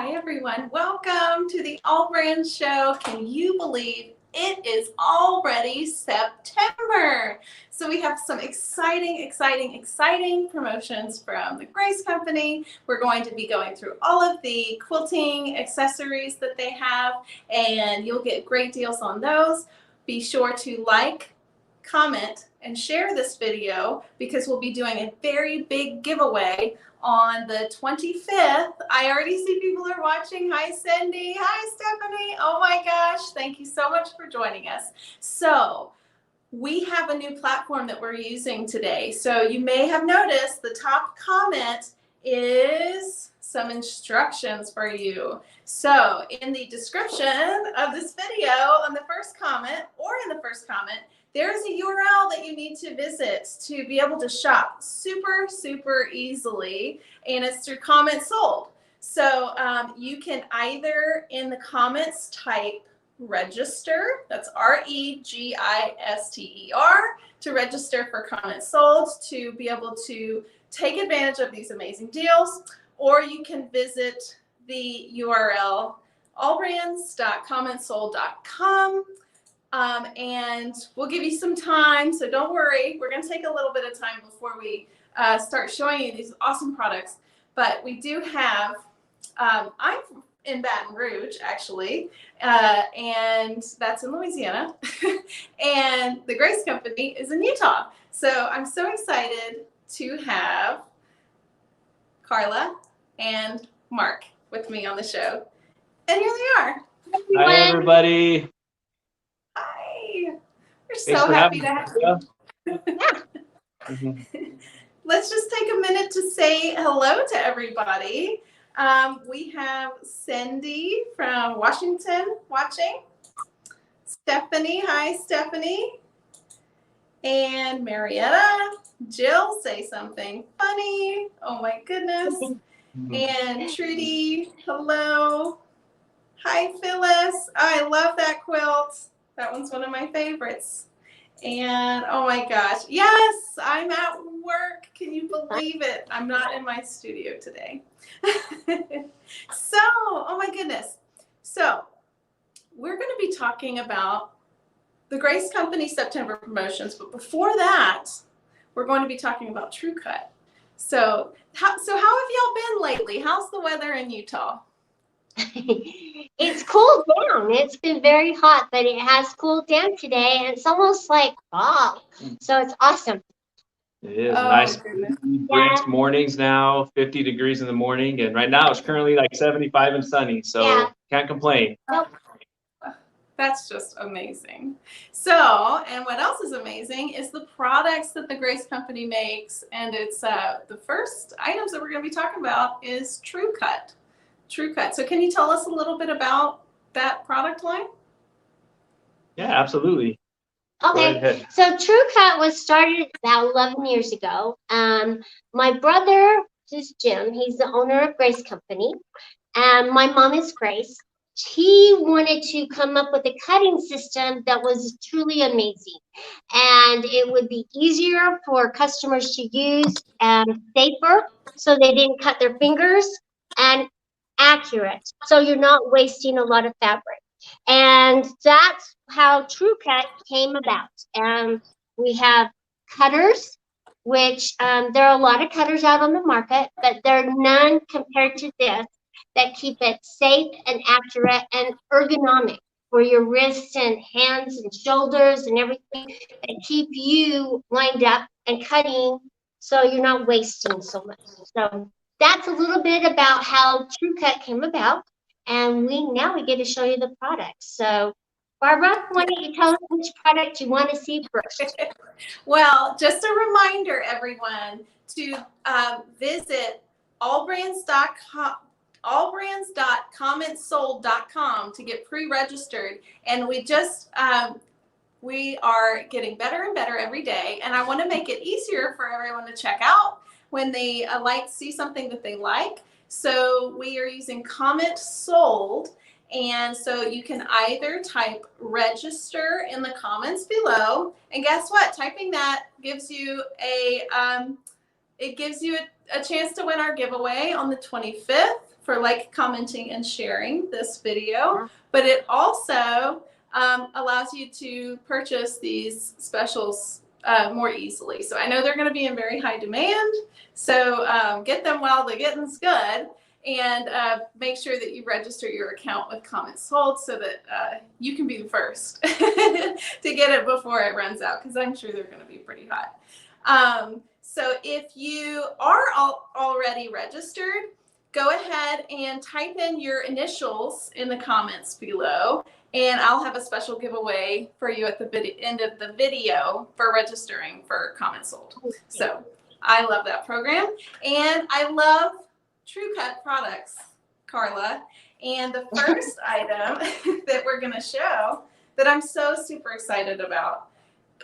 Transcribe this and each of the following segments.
Hi everyone, welcome to the Allbrands Show. Can you believe it is already September? So we have some exciting promotions from the Grace Company. We're going to be going through all of the quilting accessories that they have, and you'll get great deals on those. Be sure to like, comment, and share this video because we'll be doing a very big giveaway on the 25th. I already see people are watching. Hi, Cindy. Hi, Stephanie. Oh my gosh. Thank you so much for joining us. So we have a new platform that we're using today. So you may have noticed the top comment is some instructions for you. So in the description of this video, on the first comment or in the first comment, there's a URL that you need to visit to be able to shop super easily, and it's through Comment Sold. So you can either in the comments type register, that's REGISTER, to register for Comment Sold to be able to take advantage of these amazing deals, or you can visit the URL allbrands.commentsold.com. And we'll give you some time, so don't worry. We're going to take a little bit of time before we start showing you these awesome products. But we do have, I'm in Baton Rouge, actually, and that's in Louisiana. And the Grace Company is in Utah. So I'm so excited to have Karla and Mark with me on the show. And here they are. Hi, everybody. We're so happy to have you. Let's just take a minute to say hello to everybody. We have Cindy from Washington watching. Stephanie, hi Stephanie. And Marietta. Jill, say something funny. Oh my goodness. And Trudy, hello. Hi Phyllis. I love that quilt. That one's one of my favorites. And oh my gosh, yes, I'm at work. Can you believe it? I'm not in my studio today. So, oh my goodness. So we're going to be talking about the Grace Company September promotions, but before that, we're going to be talking about TrueCut. So how have y'all been lately? How's the weather in Utah? It's cooled down. It's been very hot, but it has cooled down today, and it's almost like fall. So it's awesome. It is nice. Brent mornings now, 50 degrees in the morning, and right now it's currently like 75 and sunny, so can't complain. Nope. That's just amazing. So, and what else is amazing is the products that the Grace Company makes, and it's the first items that we're going to be talking about is TrueCut. TrueCut. So can you tell us a little bit about that product line? Yeah, absolutely. Okay, so TrueCut was started about 11 years ago. My brother is Jim. He's the owner of Grace Company, and my mom is Grace. He wanted to come up with a cutting system that was truly amazing, and it would be easier for customers to use and safer, so they didn't cut their fingers, and accurate, so you're not wasting a lot of fabric. And that's how TrueCut came about. And we have cutters, which there are a lot of cutters out on the market, but there are none compared to this that keep it safe and accurate and ergonomic for your wrists and hands and shoulders and everything, that keep you lined up and cutting so you're not wasting so much. So that's a little bit about how TrueCut came about, and now we get to show you the products. So, Barbara, why don't you tell us which product you want to see first? Well, just a reminder, everyone, to visit allbrands.commentsold.com to get pre-registered, and we are getting better and better every day, and I want to make it easier for everyone to check out when they see something that they like. So we are using Comment Sold, and so you can either type register in the comments below, and guess what? Typing that gives you a chance to win our giveaway on the 25th for like, commenting, and sharing this video. But it also allows you to purchase these specials more easily. So I know they're going to be in very high demand. So get them while the getting's good, and make sure that you register your account with Comments Sold so that you can be the first to get it before it runs out, because I'm sure they're going to be pretty hot. So if you are already registered, go ahead and type in your initials in the comments below, and I'll have a special giveaway for you at the end of the video for registering for Comments Sold. So I love that program, and I love TrueCut products, Karla. And the first item that we're going to show that I'm so super excited about,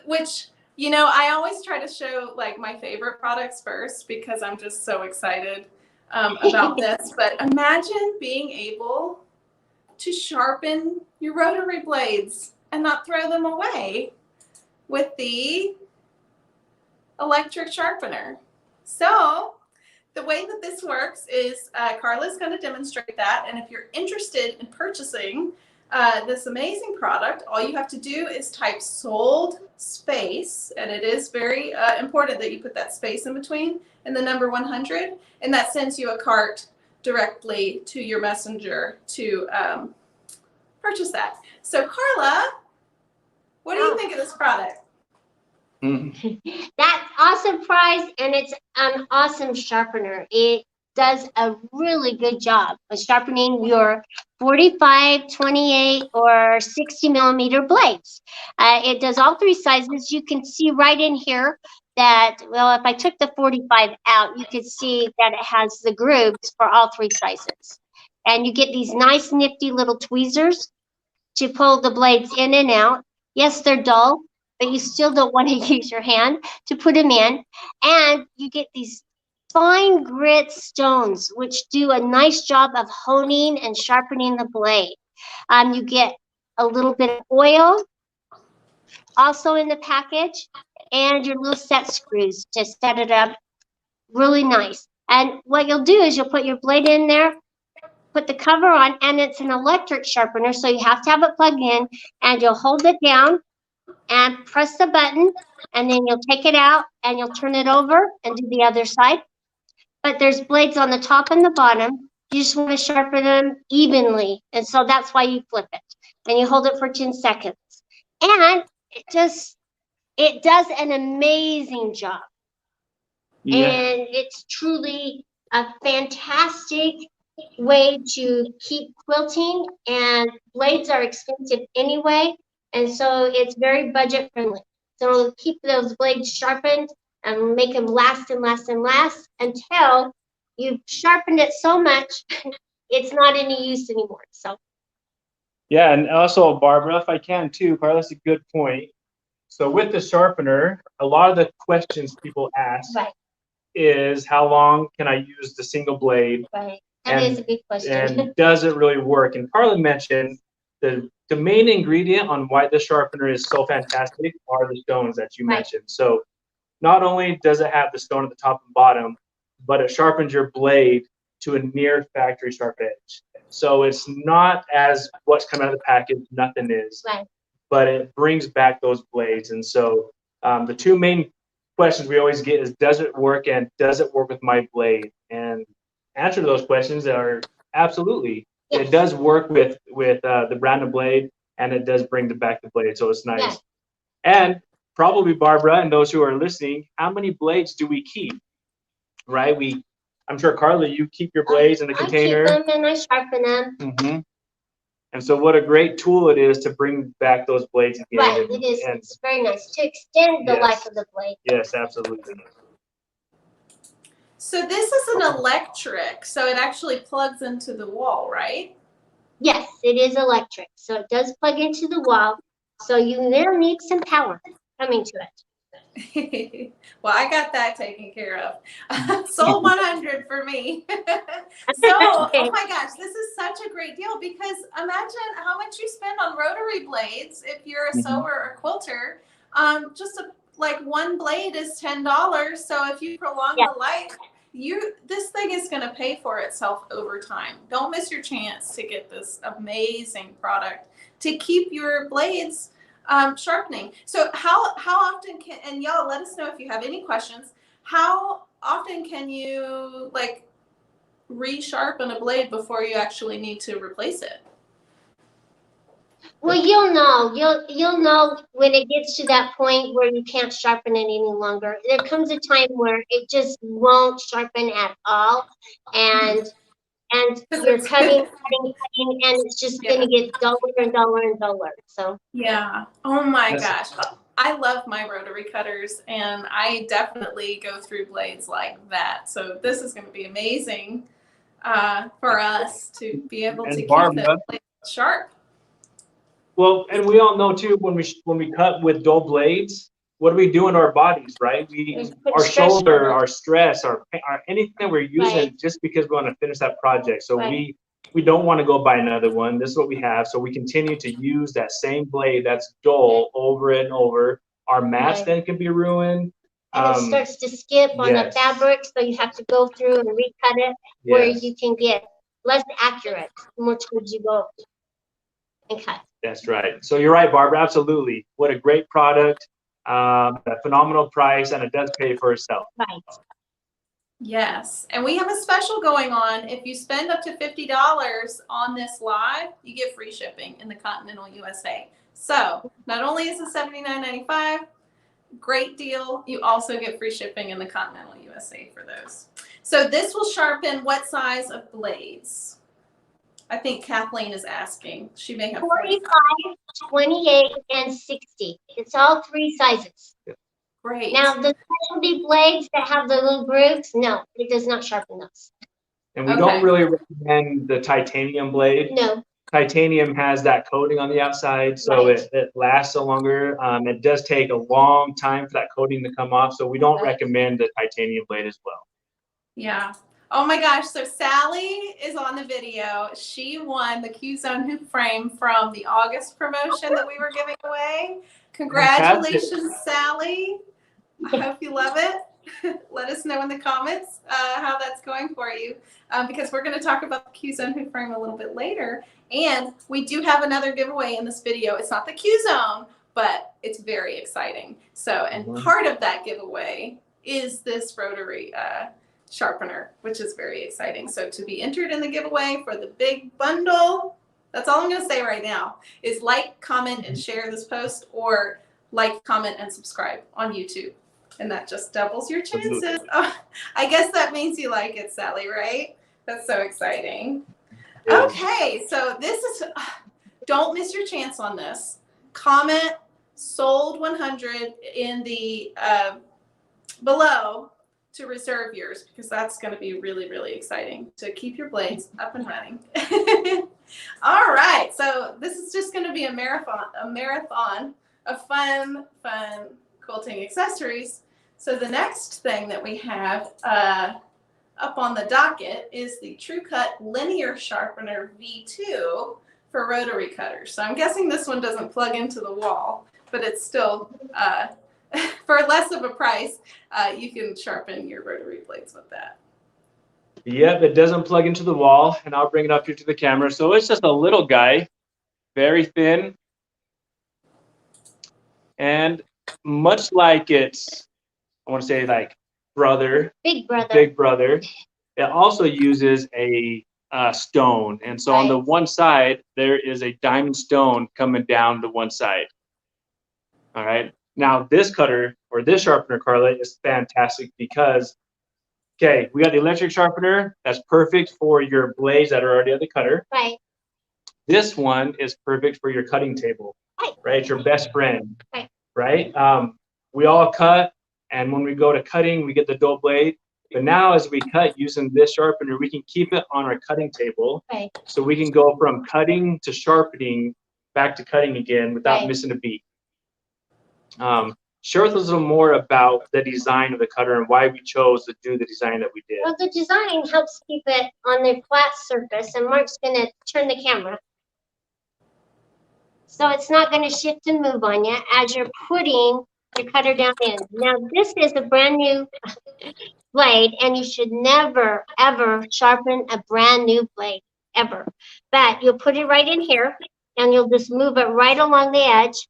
which, you know, I always try to show like my favorite products first because I'm just so excited about this. But imagine being able to sharpen your rotary blades and not throw them away with the electric sharpener. So the way that this works is Karla's going to demonstrate that. And if you're interested in purchasing this amazing product, all you have to do is type sold space, and it is very important that you put that space in between and the number 100, and that sends you a cart directly to your messenger to purchase that. So Karla, what do you think of this product? That's awesome prize, and it's an awesome sharpener. It does a really good job of sharpening your 45, 28, or 60 millimeter blades. It does all three sizes. You can see right in here that, well, if I took the 45 out, you could see that it has the grooves for all three sizes. And you get these nice nifty little tweezers to pull the blades in and out. Yes, they're dull, but you still don't want to use your hand to put them in. And you get these fine grit stones, which do a nice job of honing and sharpening the blade. You get a little bit of oil also in the package, and your little set screws to set it up really nice. And what you'll do is you'll put your blade in there, put the cover on, and it's an electric sharpener, so you have to have it plugged in, and you'll hold it down and press the button, and then you'll take it out and you'll turn it over and do the other side. But there's blades on the top and the bottom. You just want to sharpen them evenly, and so that's why you flip it, and you hold it for 10 seconds. And it does an amazing job. Yeah. And it's truly a fantastic way to keep quilting, and blades are expensive anyway, and so it's very budget friendly. So it'll keep those blades sharpened and make them last and last and last until you've sharpened it so much it's not any use anymore. So yeah, and also Barbara, if I can too, Karla, that's a good point. So with the sharpener, a lot of the questions people ask is, how long can I use the single blade? Right. That is a good question. And does it really work? And Karla mentioned the main ingredient on why the sharpener is so fantastic are the stones that you mentioned. So not only does it have the stone at the top and bottom, but it sharpens your blade to a near factory sharp edge. So it's not as what's coming out of the package, nothing is. Right. But it brings back those blades. And so the two main questions we always get is, does it work, and does it work with my blade? And answer to those questions are absolutely. Yes. It does work with the brand of blade, and it does bring back the blade, so it's nice. Yes. And probably Barbara and those who are listening, how many blades do we keep? Right? I'm sure Karla, you keep your blades in the container. I keep them and I sharpen them. Mm-hmm. And so what a great tool it is to bring back those blades again. Right, it is. It's very nice to extend the life of the blade. Yes, absolutely. So this is an electric, so it actually plugs into the wall, right? Yes, it is electric. So it does plug into the wall. So you will need some power coming to it. Well, I got that taken care of. Sold 100 for me. So, oh my gosh, this is such a great deal, because imagine how much you spend on rotary blades if you're a sewer or quilter. Like one blade is $10. So if you prolong the life, this thing is going to pay for itself over time. Don't miss your chance to get this amazing product to keep your blades sharpening. So how often can, and y'all let us know if you have any questions, how often can you like resharpen a blade before you actually need to replace it? Well, you'll know when it gets to that point where you can't sharpen it any longer. There comes a time where it just won't sharpen at all, and you're cutting, and it's just gonna get duller and duller and duller. So yeah. Oh my gosh. I love my rotary cutters, and I definitely go through blades like that. So this is going to be amazing for us to be able to keep the blade sharp. Well, and we all know too, when we cut with dull blades, what do we do in our bodies, right? Our shoulder, our stress, our anything that we're using just because we want to finish that project. So we don't want to go buy another one. This is what we have. So we continue to use that same blade that's dull over and over. Our mats then can be ruined. And it starts to skip on the fabric, so you have to go through and recut it where you can get less accurate the more towards you go and cut. That's right. So you're right, Barbara. Absolutely. What a great product, a phenomenal price, and it does pay for itself. Right. Yes. And we have a special going on. If you spend up to $50 on this live, you get free shipping in the continental USA. So not only is it $79.95, great deal, you also get free shipping in the continental USA for those. So this will sharpen what size of blades? I think Kathleen is asking. She may have 45, 28, and 60. It's all three sizes. Great. Now the specialty blades that have the little grooves, no, it does not sharpen those. And we don't really recommend the titanium blade. No. Titanium has that coating on the outside, so it lasts longer. It does take a long time for that coating to come off, so we don't recommend the titanium blade as well. Yeah. Oh my gosh, so Sally is on the video. She won the Q-Zone hoop frame from the August promotion that we were giving away. Congratulations, Sally. I hope you love it. Let us know in the comments how that's going for you, because we're going to talk about the Q-Zone hoop frame a little bit later. And we do have another giveaway in this video. It's not the Q-Zone, but it's very exciting. So, and part of that giveaway is this rotary sharpener, which is very exciting. So to be entered in the giveaway for the big bundle, that's all I'm going to say right now, is like, comment, and share this post, or like, comment, and subscribe on YouTube. And that just doubles your chances. Oh, I guess that means you like it, Sally, right? That's so exciting. Okay, so this is, don't miss your chance on this. Comment sold 100 in the below to reserve yours, because that's going to be really, really exciting to keep your blades up and running. All right, so this is just going to be a marathon of fun quilting accessories. So the next thing that we have up on the docket is the TrueCut Linear Sharpener V2 for rotary cutters. So I'm guessing this one doesn't plug into the wall, but it's still for less of a price, you can sharpen your rotary blades with that. Yep, it doesn't plug into the wall, and I'll bring it up here to the camera. So it's just a little guy, very thin, and much like its, I want to say like big brother, it also uses a stone. And so on the one side, there is a diamond stone coming down to one side. All right. Now this cutter, or this sharpener, Karla, is fantastic because, okay, we got the electric sharpener. That's perfect for your blades that are already on the cutter. Right. This one is perfect for your cutting table. Right. It's your best friend. Right. We all cut, and when we go to cutting, we get the dull blade. But now as we cut using this sharpener, we can keep it on our cutting table. So we can go from cutting to sharpening back to cutting again without missing a beat. Share with us a little more about the design of the cutter and why we chose to do the design that we did. Well, the design helps keep it on the flat surface, and Mark's going to turn the camera. So it's not going to shift and move on you as you're putting your cutter down in. Now this is a brand new blade, and you should never, ever sharpen a brand new blade, ever. But you'll put it right in here, and you'll just move it right along the edge.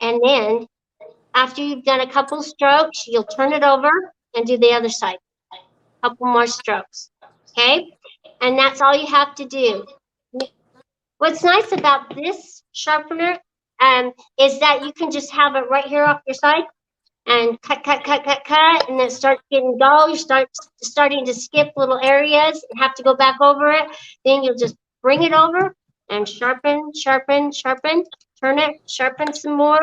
And then after you've done a couple strokes, you'll turn it over and do the other side. A couple more strokes, okay? And that's all you have to do. What's nice about this sharpener is that you can just have it right here off your side and cut, and then start getting dull. You starting to skip little areas and have to go back over it. Then you'll just bring it over and sharpen, turn it, sharpen some more,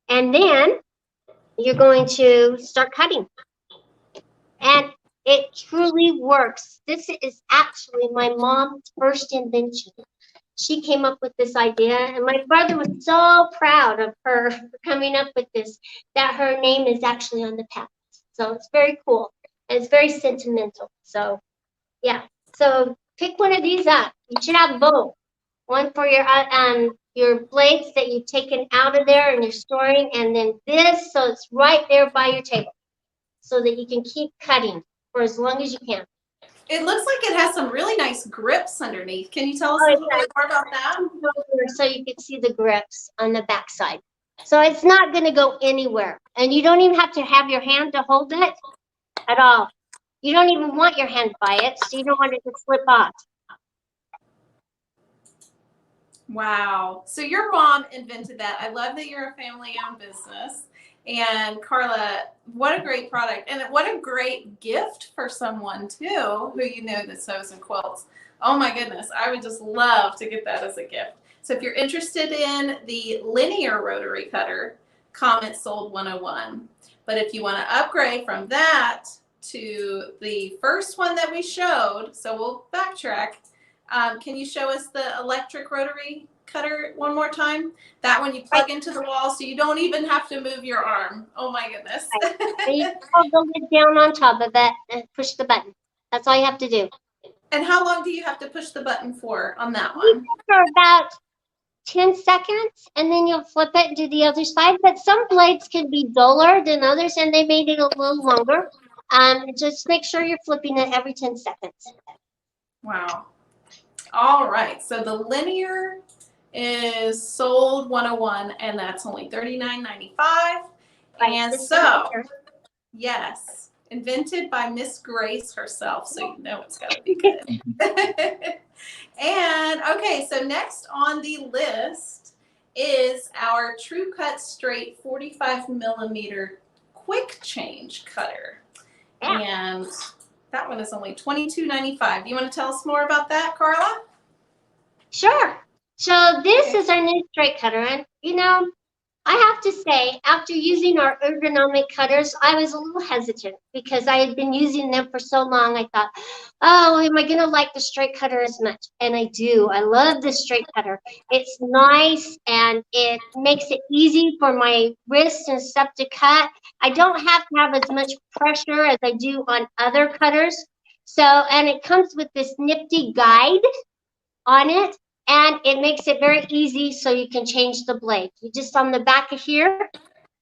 and then you're going to start cutting. And it truly works. This is actually my mom's first invention. She came up with this idea, and my brother was so proud of her for coming up with this, that her name is actually on the patent. So it's very cool, and it's very sentimental. So, yeah. So pick one of these up. You should have both. One for your blades that you've taken out of there and you're storing, and then this, so it's right there by your table, so that you can keep cutting for as long as you can. It looks like it has some really nice grips underneath. Can you tell us a little bit more about that? So you can see the grips on the back side. So it's not going to go anywhere. And you don't even have to have your hand to hold it at all. You don't even want your hand by it, so you don't want it to slip off. Wow. So your mom invented that. I love that you're a family-owned business. And Karla, what a great product. And what a great gift for someone, too, who you know that sews and quilts. Oh, my goodness. I would just love to get that as a gift. So if you're interested in the linear rotary cutter, comment sold 101. But if you want to upgrade from that to the first one that we showed, so we'll backtrack. Can you show us the electric rotary cutter one more time? That one you plug into the wall, so you don't even have to move your arm. Oh my goodness. And you hold the lid down on top of it and push the button. That's all you have to do. And how long do you have to push the button for on that one? For about 10 seconds, and then you'll flip it and do the other side. But some blades can be duller than others, and they made it a little longer. Just make sure you're flipping it every 10 seconds. Wow. All right. So the linear is sold 101, and that's only $39.95. And so, yes, invented by Miss Grace herself, so you know it's got to be good. And okay, so next on the list is our True Cut Straight 45mm quick change cutter. Yeah. And that one is only $22.95. You want to tell us more about that, Karla? Sure. So this is our new straight cutter, and you know, I have to say, after using our ergonomic cutters, I was a little hesitant because I had been using them for so long. I thought, oh, am I going to like the straight cutter as much? And I do. I love the straight cutter. It's nice, and it makes it easy for my wrists and stuff to cut. I don't have to have as much pressure as I do on other cutters. So, and it comes with this nifty guide on it. And it makes it very easy so you can change the blade. You just on the back of here,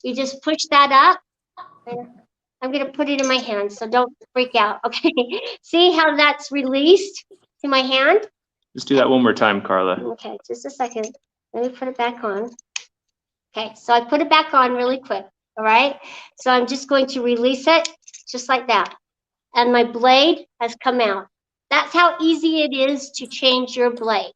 you just push that up. And I'm going to put it in my hand, so don't freak out, okay? See how that's released to my hand? Just do that one more time, Karla. Okay, just a second. Let me put it back on. Okay, so I put it back on really quick, all right? So I'm just going to release it just like that. And my blade has come out. That's how easy it is to change your blade.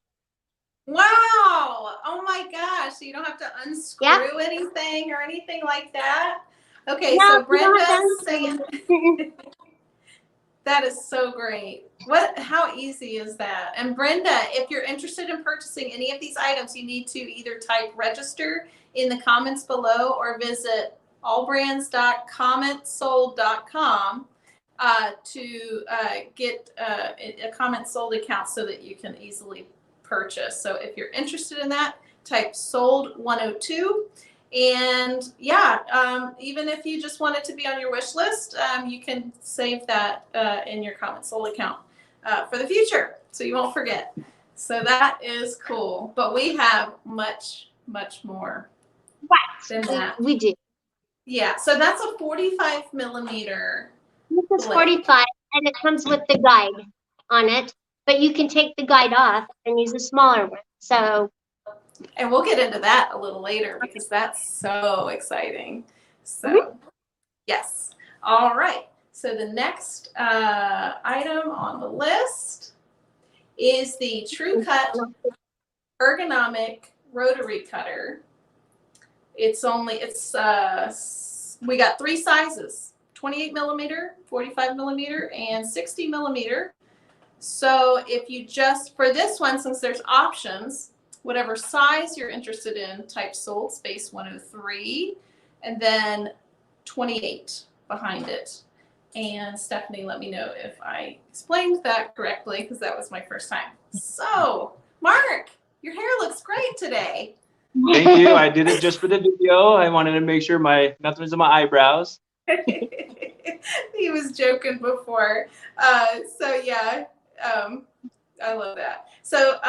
Wow. Oh my gosh. So you don't have to unscrew anything or anything like that? Okay, no, so Brenda's saying that is so great. How easy is that? And Brenda, if you're interested in purchasing any of these items, you need to either type register in the comments below or visit allbrands.commentsold.com to get a comment sold account so that you can easily purchase. So if you're interested in that, type sold 102. And yeah, even if you just want it to be on your wish list, you can save that in your comment sold account for the future, so you won't forget. So that is cool. But we have much more than that. We do. Yeah. So that's a 45mm This is 45, and it comes with the guide on it. But you can take the guide off and use a smaller one. So. And we'll get into that a little later because that's so exciting. So, yes. All right. So the next item on the list is the Cut Ergonomic Rotary Cutter. We got 3 sizes, 28 millimeter, 45 millimeter, and 60 millimeter. So if you for this one, since there's options, whatever size you're interested in, type sold space 103 and then 28 behind it. And Stephanie, let me know if I explained that correctly because that was my first time. So, Mark, your hair looks great today. Thank you. I did it just for the video. I wanted to make sure nothing was in my eyebrows. He was joking before. So yeah, I love that. So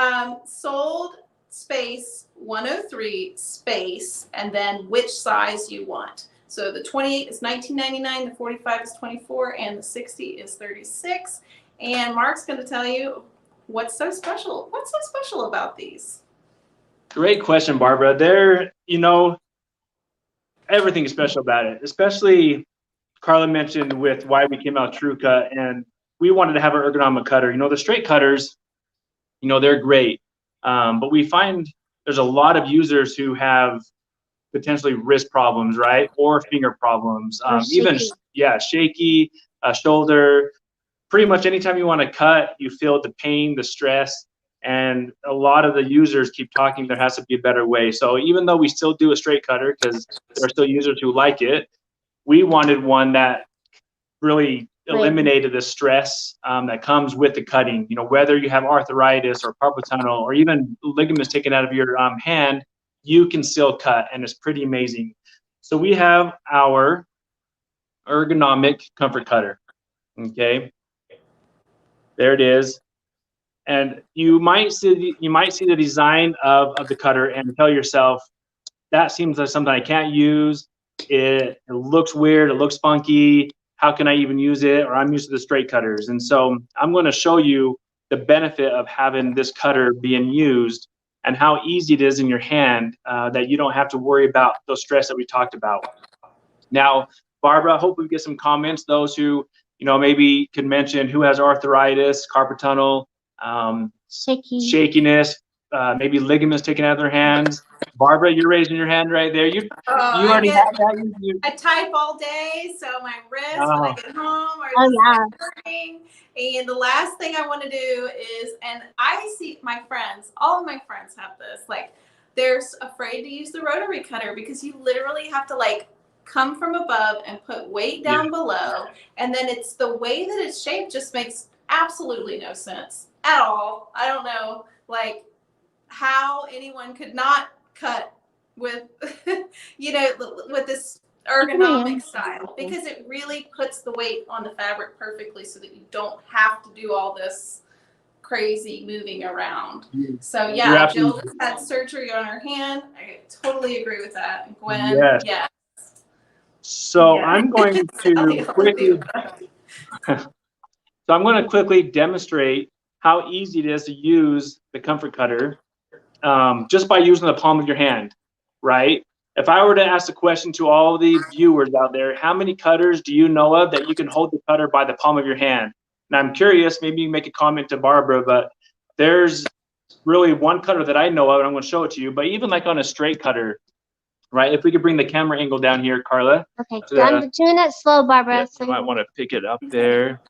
sold space 103 space and then which size you want. So the 28 is $19.99, the 45 is $24, and the 60 is $36. And Mark's going to tell you what's so special. What's so special about these? Great question, Barbara. Everything is special about it, especially Karla mentioned with why we came out Cut, and we wanted to have an ergonomic cutter. The straight cutters, they're great, but we find there's a lot of users who have potentially wrist problems, right, or finger problems, even shaky shoulder. Pretty much anytime you want to cut, you feel the pain, the stress. And a lot of the users keep talking there has to be a better way. So even though we still do a straight cutter because there are still users who like it, we wanted one that really eliminated the stress that comes with the cutting. Whether you have arthritis or carpal tunnel or even ligaments taken out of your hand, you can still cut, and it's pretty amazing. So we have our ergonomic comfort cutter. Okay, there it is. And you might see the design of the cutter and tell yourself, that seems like something I can't use. It looks weird. It looks funky. How can I even use it? Or I'm used to the straight cutters. And so I'm going to show you the benefit of having this cutter being used and how easy it is in your hand, that you don't have to worry about those stress that we talked about. Now, Barbara, I hope we get some comments. Those who, maybe could mention who has arthritis, carpal tunnel, shakiness, maybe ligaments taken out of their hands. Barbara, you're raising your hand right there. You already have that. I type all day, so my wrists when I get home are hurting. And the last thing I want to do is, and I see my friends, all of my friends have this, like they're afraid to use the rotary cutter because you literally have to come from above and put weight down below. And then it's the way that it's shaped just makes absolutely no sense at all. I don't know how anyone could not cut with with this ergonomic style, because it really puts the weight on the fabric perfectly so that you don't have to do all this crazy moving around. So yeah, Jill just had surgery on her hand. I totally agree with that. And Gwen, yes. So I'm going to quickly demonstrate how easy it is to use the comfort cutter just by using the palm of your hand, right? If I were to ask a question to all the viewers out there, how many cutters do you know of that you can hold the cutter by the palm of your hand? And I'm curious, maybe you make a comment to Barbara, but there's really one cutter that I know of, and I'm going to show it to you. But even on a straight cutter, right? If we could bring the camera angle down here, Karla. Okay, I'm doing it slow, Barbara. You might want to pick it up there.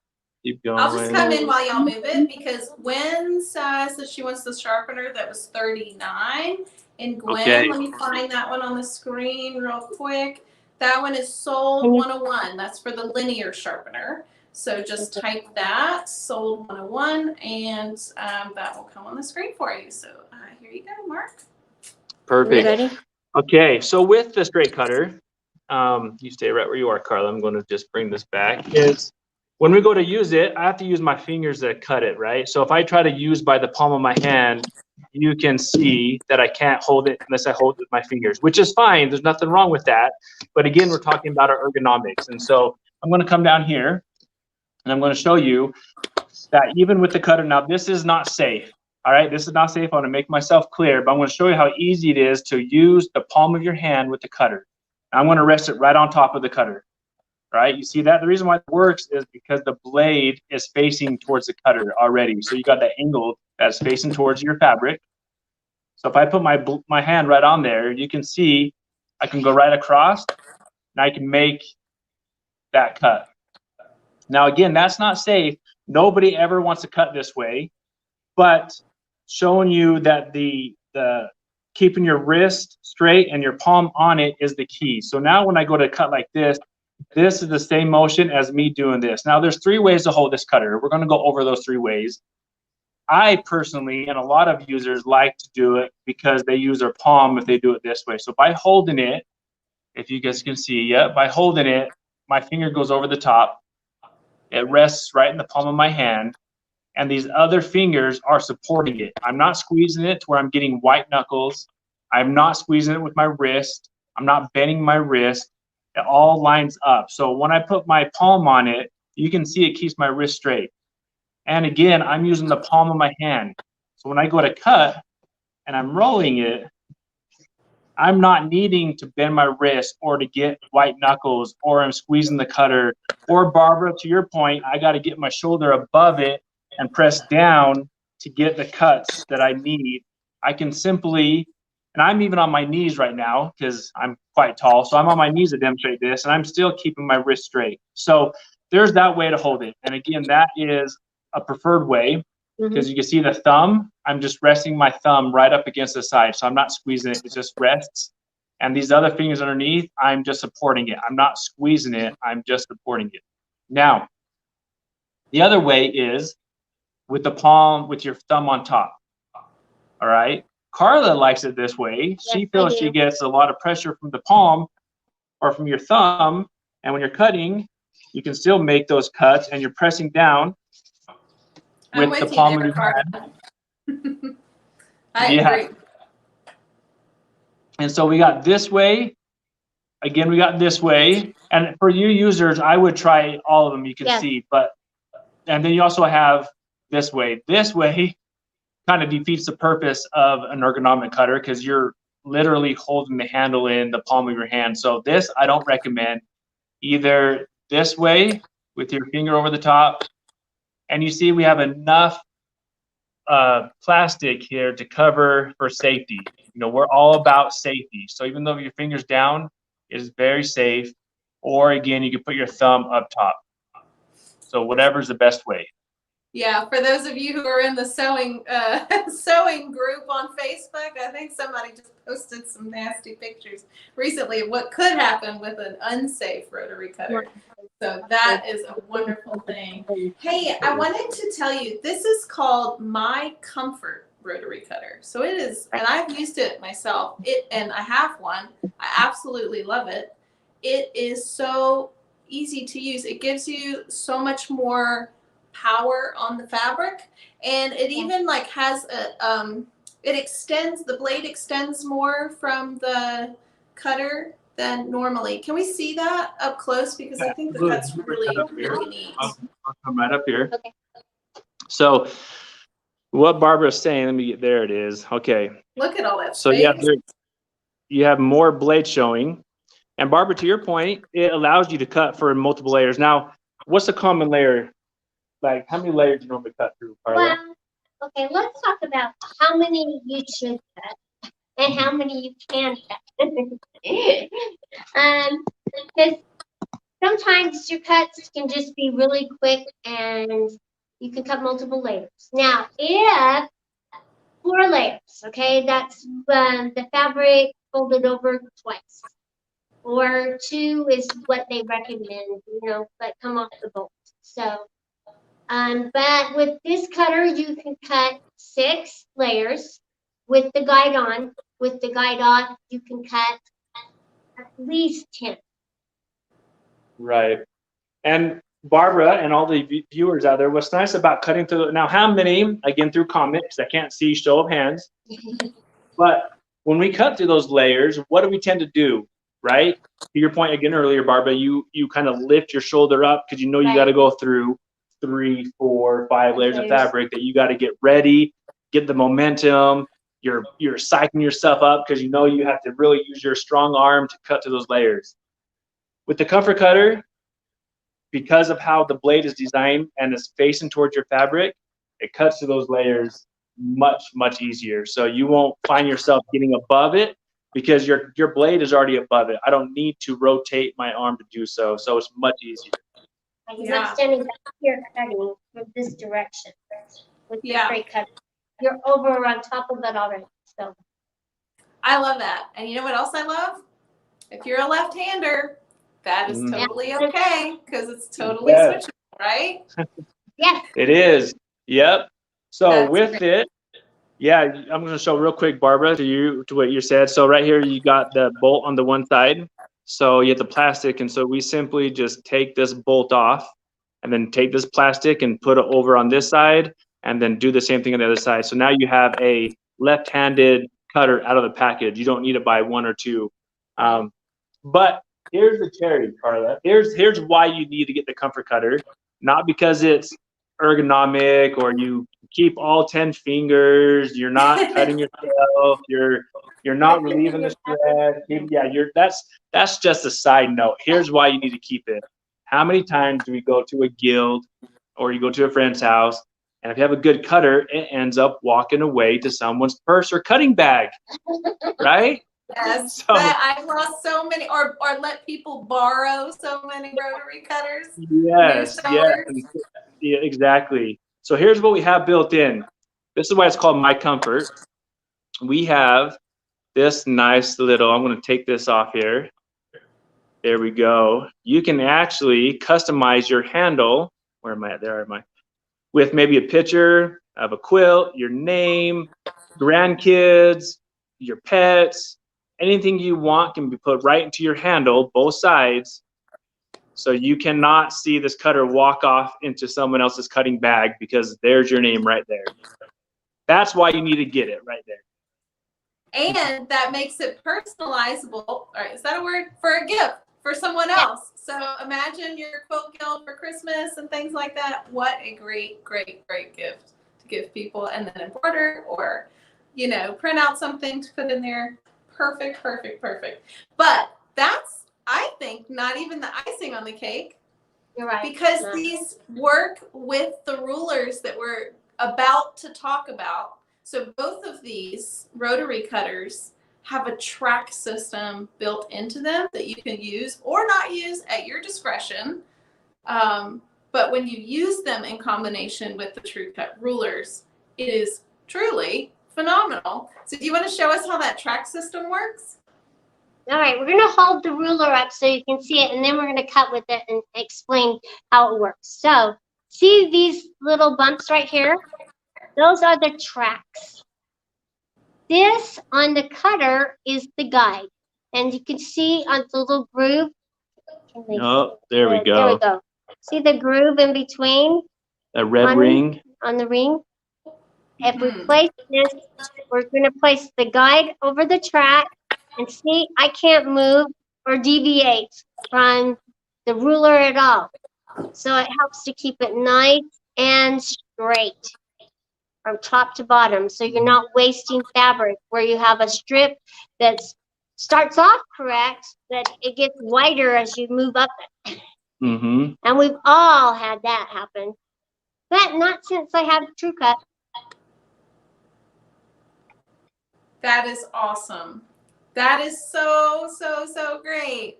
Keep going. I'll just come in while y'all move it, because Gwen says that she wants the sharpener that was 39. And Gwen, let me find that one on the screen real quick. That one is sold 101. That's for the linear sharpener. So just type that, sold 101, and that will come on the screen for you. So here you go, Mark. Perfect. Ready? Okay, so with the straight cutter, you stay right where you are, Karla. I'm going to just bring this back. When we go to use it, I have to use my fingers to cut it, right? So if I try to use by the palm of my hand, you can see that I can't hold it unless I hold it with my fingers, which is fine. There's nothing wrong with that. But again, we're talking about our ergonomics. And so I'm going to come down here And I'm going to show you that even with the cutter, now this is not safe. All right, this is not safe. I want to make myself clear, but I'm going to show you how easy it is to use the palm of your hand with the cutter. I'm going to rest it right on top of the cutter. Right, you see that? The reason why it works is because the blade is facing towards the cutter already. So you got that angle that's facing towards your fabric. So if I put my hand right on there, you can see I can go right across and I can make that cut. Now again, that's not safe. Nobody ever wants to cut this way, but showing you that the keeping your wrist straight and your palm on it is the key. So now when I go to cut like this is the same motion as me doing this. Now there's 3 ways to hold this cutter. We're going to go over those 3 ways. I personally, and a lot of users like to do it because they use their palm if they do it this way. So by holding it, if you guys can see, yeah, by holding it, my finger goes over the top. It rests right in the palm of my hand. And these other fingers are supporting it. I'm not squeezing it to where I'm getting white knuckles. I'm not squeezing it with my wrist. I'm not bending my wrist. It all lines up. So when I put my palm on it, you can see it keeps my wrist straight. And again, I'm using the palm of my hand. So when I go to cut and I'm rolling it, I'm not needing to bend my wrist or to get white knuckles, or I'm squeezing the cutter. Or Barbara, to your point, I got to get my shoulder above it and press down to get the cuts that I need. I can simply, and I'm even on my knees right now because I'm quite tall, so I'm on my knees to demonstrate this, and I'm still keeping my wrist straight. So there's that way to hold it. And again, that is a preferred way because you can see the thumb. I'm just resting my thumb right up against the side, so I'm not squeezing it. It just rests. And these other fingers underneath, I'm just supporting it. I'm not squeezing it. I'm just supporting it. Now, the other way is with the palm, with your thumb on top. All right. Karla likes it this way. Yes, she feels she gets a lot of pressure from the palm or from your thumb. And when you're cutting, you can still make those cuts and you're pressing down with the palm of your hand. I agree. And so we got this way. Again, we got this way. And for you users, I would try all of them, you can see. But, and then you also have this way. This way kind of defeats the purpose of an ergonomic cutter because you're literally holding the handle in the palm of your hand. So this I don't recommend. Either this way with your finger over the top, and you see we have enough plastic here to cover for safety. You know, we're all about safety. So even though your finger's down, it is very safe. Or again, you can put your thumb up top. So whatever's the best way. Yeah, for those of you who are in the sewing sewing group on Facebook, I think somebody just posted some nasty pictures recently of what could happen with an unsafe rotary cutter. So that is a wonderful thing. Hey, I wanted to tell you, this is called My Comfort rotary cutter. So it is, and I've used it myself. And I have one. I absolutely love it. It is so easy to use. It gives you so much more power on the fabric, and it even like has a it extends, the blade extends more from the cutter than normally. Can we see that up close? Because I think that that's really neat. I'll come right up here. Okay. So what Barbara's saying, let me get, there it is. Okay. Look at all that So space. yeah, you have more blade showing. And Barbara, to your point, it allows you to cut for multiple layers. Now, what's a common layer? Like, how many layers do you normally cut through, Karla? Well, okay, let's talk about how many you should cut and how many you can cut. Because sometimes your cuts can just be really quick and you can cut multiple layers. Now, if 4 layers, okay, that's the fabric folded over twice. Or 2 is what they recommend, you know, but come off the bolt. So, but with this cutter, you can cut 6 layers with the guide on. With the guide off, you can cut at least 10. Right. And Barbara and all the viewers out there, what's nice about cutting through, now how many, again through comments, I can't see, show of hands, but when we cut through those layers, what do we tend to do, right? To your point again earlier, Barbara, you kind of lift your shoulder up because you know you got to go through. 3, 4, 5 layers of fabric that you got to get ready, get the momentum. You're psyching yourself up because you know you have to really use your strong arm to cut to those layers. With the comfort cutter, because of how the blade is designed and is facing towards your fabric, it cuts to those layers much, much easier. So you won't find yourself getting above it because your blade is already above it. I don't need to rotate my arm to do so. So it's much easier. Because I'm standing back here cutting from this direction with the straight cut. You're over on top of it already. So I love that. And you know what else I love? If you're a left-hander, that is totally okay because it's totally switchable, right? Yes. It is. Yep. So That's with great. it, I'm going to show real quick, Barbara, to what you said. So right here, you got the bolt on the one side. So you have the plastic, and so we simply just take this bolt off, and then take this plastic and put it over on this side, and then do the same thing on the other side. So now you have a left-handed cutter out of the package. You don't need to buy one or two. But here's the cherry, Karla. Here's why you need to get the comfort cutter. Not because it's ergonomic or you keep all 10 fingers, you're not cutting yourself, you're not relieving the stress. That's just a side note. Here's why you need to keep it. How many times do we go to a guild or you go to a friend's house, and if you have a good cutter, it ends up walking away to someone's purse or cutting bag, right? Yes, So, I've lost so many, or let people borrow so many rotary cutters. Yes, yeah, exactly. So here's what we have built in. This is why it's called My Comfort. We have this nice little, I'm going to take this off here. There we go. You can actually customize your handle. Where am I at? There am I. With maybe a picture of a quilt, your name, grandkids, your pets, anything you want can be put right into your handle, both sides. So you cannot see this cutter walk off into someone else's cutting bag because there's your name right there. That's why you need to get it right there. And that makes it personalizable. All right, is that a word? For a gift for someone else. So imagine your quilt guild for Christmas and things like that. What a great, great, great gift to give people, and then embroider or, print out something to put in there. Perfect, perfect, perfect. But that's, I think, not even the icing on the cake. You're right. Because these work with the rulers that we're about to talk about. So both of these rotary cutters have a track system built into them that you can use or not use at your discretion. But when you use them in combination with the TrueCut rulers, it is truly phenomenal. So do you want to show us how that track system works? All right, we're going to hold the ruler up so you can see it, and then we're going to cut with it and explain how it works. So, see these little bumps right here? Those are the tracks. This on the cutter is the guide. And you can see on the little groove. Oh, there we go. There we go. See the groove in between? A red ring. On the ring. If we place this, we're going to place the guide over the track. And see, I can't move or deviate from the ruler at all. So it helps to keep it nice and straight from top to bottom. So you're not wasting fabric where you have a strip that starts off correct, but it gets wider as you move up it. Mm-hmm. And we've all had that happen. But not since I have TrueCut. That is awesome. That is so, so, so great.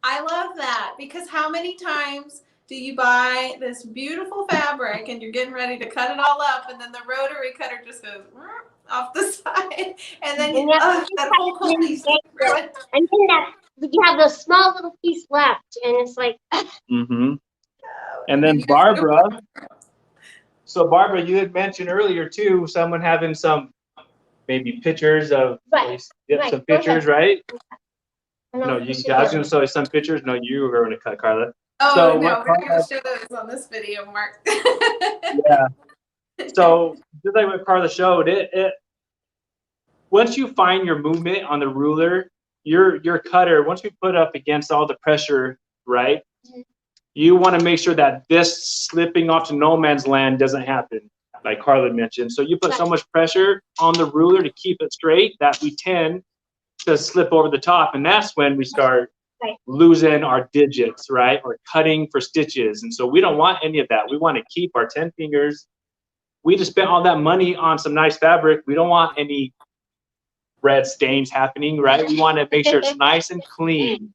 I love that because how many times do you buy this beautiful fabric and you're getting ready to cut it all up and then the rotary cutter just goes off the side and then that whole piece. And then you have the small little piece left and it's like. Mm-hmm. And then Barbara. So Barbara, you had mentioned earlier too, someone having some maybe pictures of some pictures, right? No, I was going to show you some pictures. No, you were going to cut, Karla. Oh, so no, we're not going to show those on this video, Mark. Yeah. So just like what Karla showed, it once you find your movement on the ruler, your cutter, once we put up against all the pressure, right? you want to make sure that this slipping off to no man's land doesn't happen, like Karla mentioned. So you put so much pressure on the ruler to keep it straight that we tend to slip over the top, and that's when we start losing our digits, right? Or cutting for stitches. And so we don't want any of that. We want to keep our 10 fingers. We just spent all that money on some nice fabric. We don't want any red stains happening, right? We want to make sure it's nice and clean.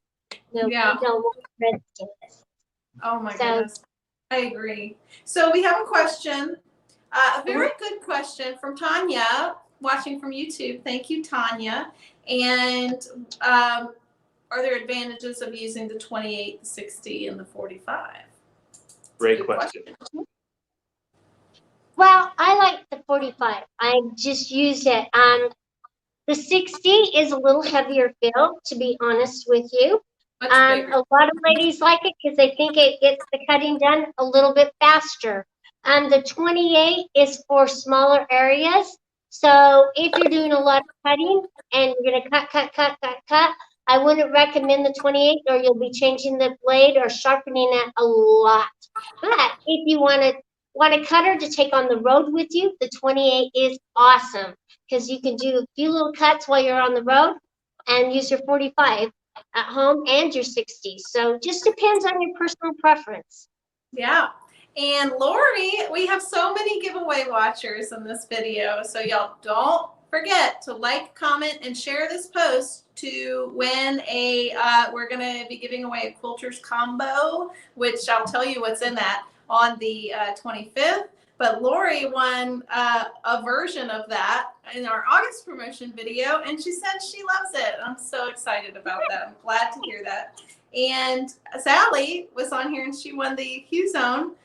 No, Yeah. we don't want red stains. Oh my goodness. I agree. So we have a question, a very good question from Tanya, watching from YouTube. Thank you, Tanya. And are there advantages of using the 28, the 60, and the 45? Great question. Well, I like the 45. I just use it. The 60 is a little heavier feel, to be honest with you. A lot of ladies like it because they think it gets the cutting done a little bit faster. The 28 is for smaller areas. So if you're doing a lot of cutting and you're going to cut, I wouldn't recommend the 28, or you'll be changing the blade or sharpening it a lot. But if you want a cutter to take on the road with you, the 28 is awesome because you can do a few little cuts while you're on the road and use your 45 at home and your 60. So just depends on your personal preference. Yeah. And Lori, we have so many giveaway watchers in this video. So y'all don't forget to like, comment, and share this post to win we're going to be giving away a quilters combo, which I'll tell you what's in that on the 25th. But Lori won a version of that in our August promotion video, and she said she loves it. I'm so excited about that. I'm glad to hear that. And Sally was on here, and she won the Q Zone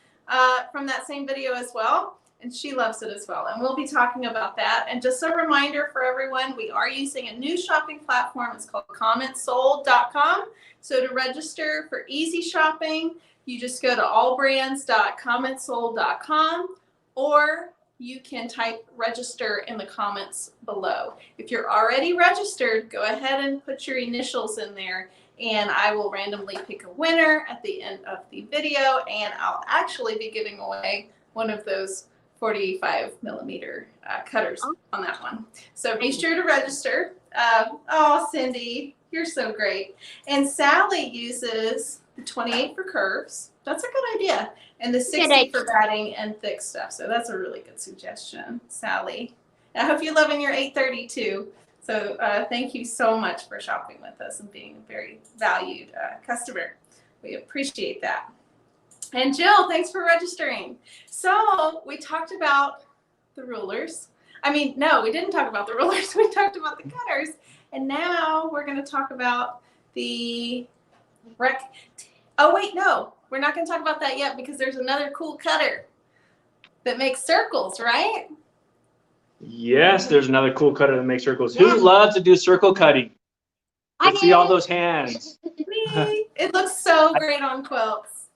from that same video as well, and she loves it as well. And we'll be talking about that. And just a reminder for everyone, we are using a new shopping platform. It's called commentsold.com. So to register for easy shopping, you just go to allbrands.commentsold.com, or you can type register in the comments below. If you're already registered, go ahead and put your initials in there, and I will randomly pick a winner at the end of the video, and I'll actually be giving away one of those 45mm cutters on that one. So be sure to register. Oh, Cindy, you're so great. And Sally uses the 28 for curves. That's a good idea. And the 60 for batting and thick stuff. So that's a really good suggestion, Sally. I hope you're loving your 830 too. So thank you so much for shopping with us and being a very valued customer. We appreciate that. And Jill, thanks for registering. So we talked about the rulers. I mean, no, we didn't talk about the rulers. We talked about the cutters. And now we're going to talk about the Oh, wait, no. We're not going to talk about that yet because there's another cool cutter that makes circles, right? Yes, there's another cool cutter that makes circles. Yeah. Who loves to do circle cutting? Let's see all those hands. It looks so great on quilts.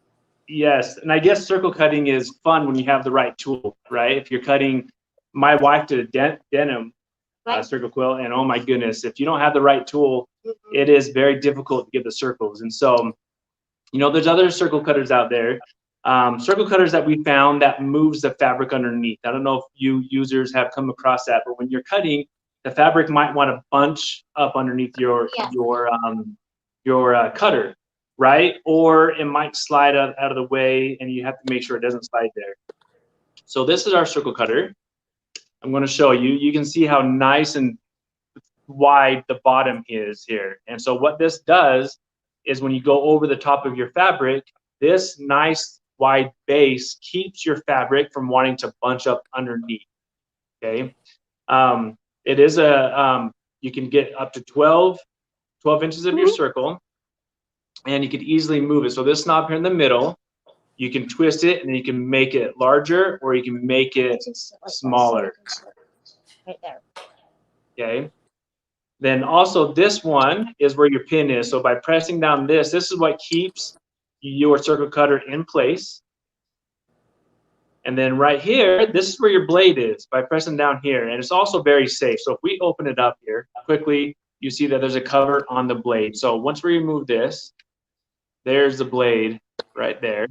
Yes, and I guess circle cutting is fun when you have the right tool, right? If you're cutting, my wife did a denim circle quilt, and oh my goodness, if you don't have the right tool, it is very difficult to get the circles. And so, you know, there's other circle cutters out there. Circle cutters that we found that moves the fabric underneath. I don't know if you users have come across that, but when you're cutting, the fabric might want to bunch up underneath your cutter, right? Or it might slide out of the way, and you have to make sure it doesn't slide there. So this is our circle cutter. I'm going to show you. You can see how nice and wide the bottom is here. And so what this does is when you go over the top of your fabric, this nice wide base keeps your fabric from wanting to bunch up underneath. Okay. It is you can get up to 12 inches of your circle, and you can easily move it. So this knob here in the middle, you can twist it, and then you can make it larger, or you can make it smaller. Right there. Okay. Then also this one is where your pin is. So by pressing down this is what keeps your circle cutter in place. And then right here, this is where your blade is by pressing down here. And it's also very safe. So if we open it up here quickly, you see that there's a cover on the blade. So once we remove this, there's the blade. right there.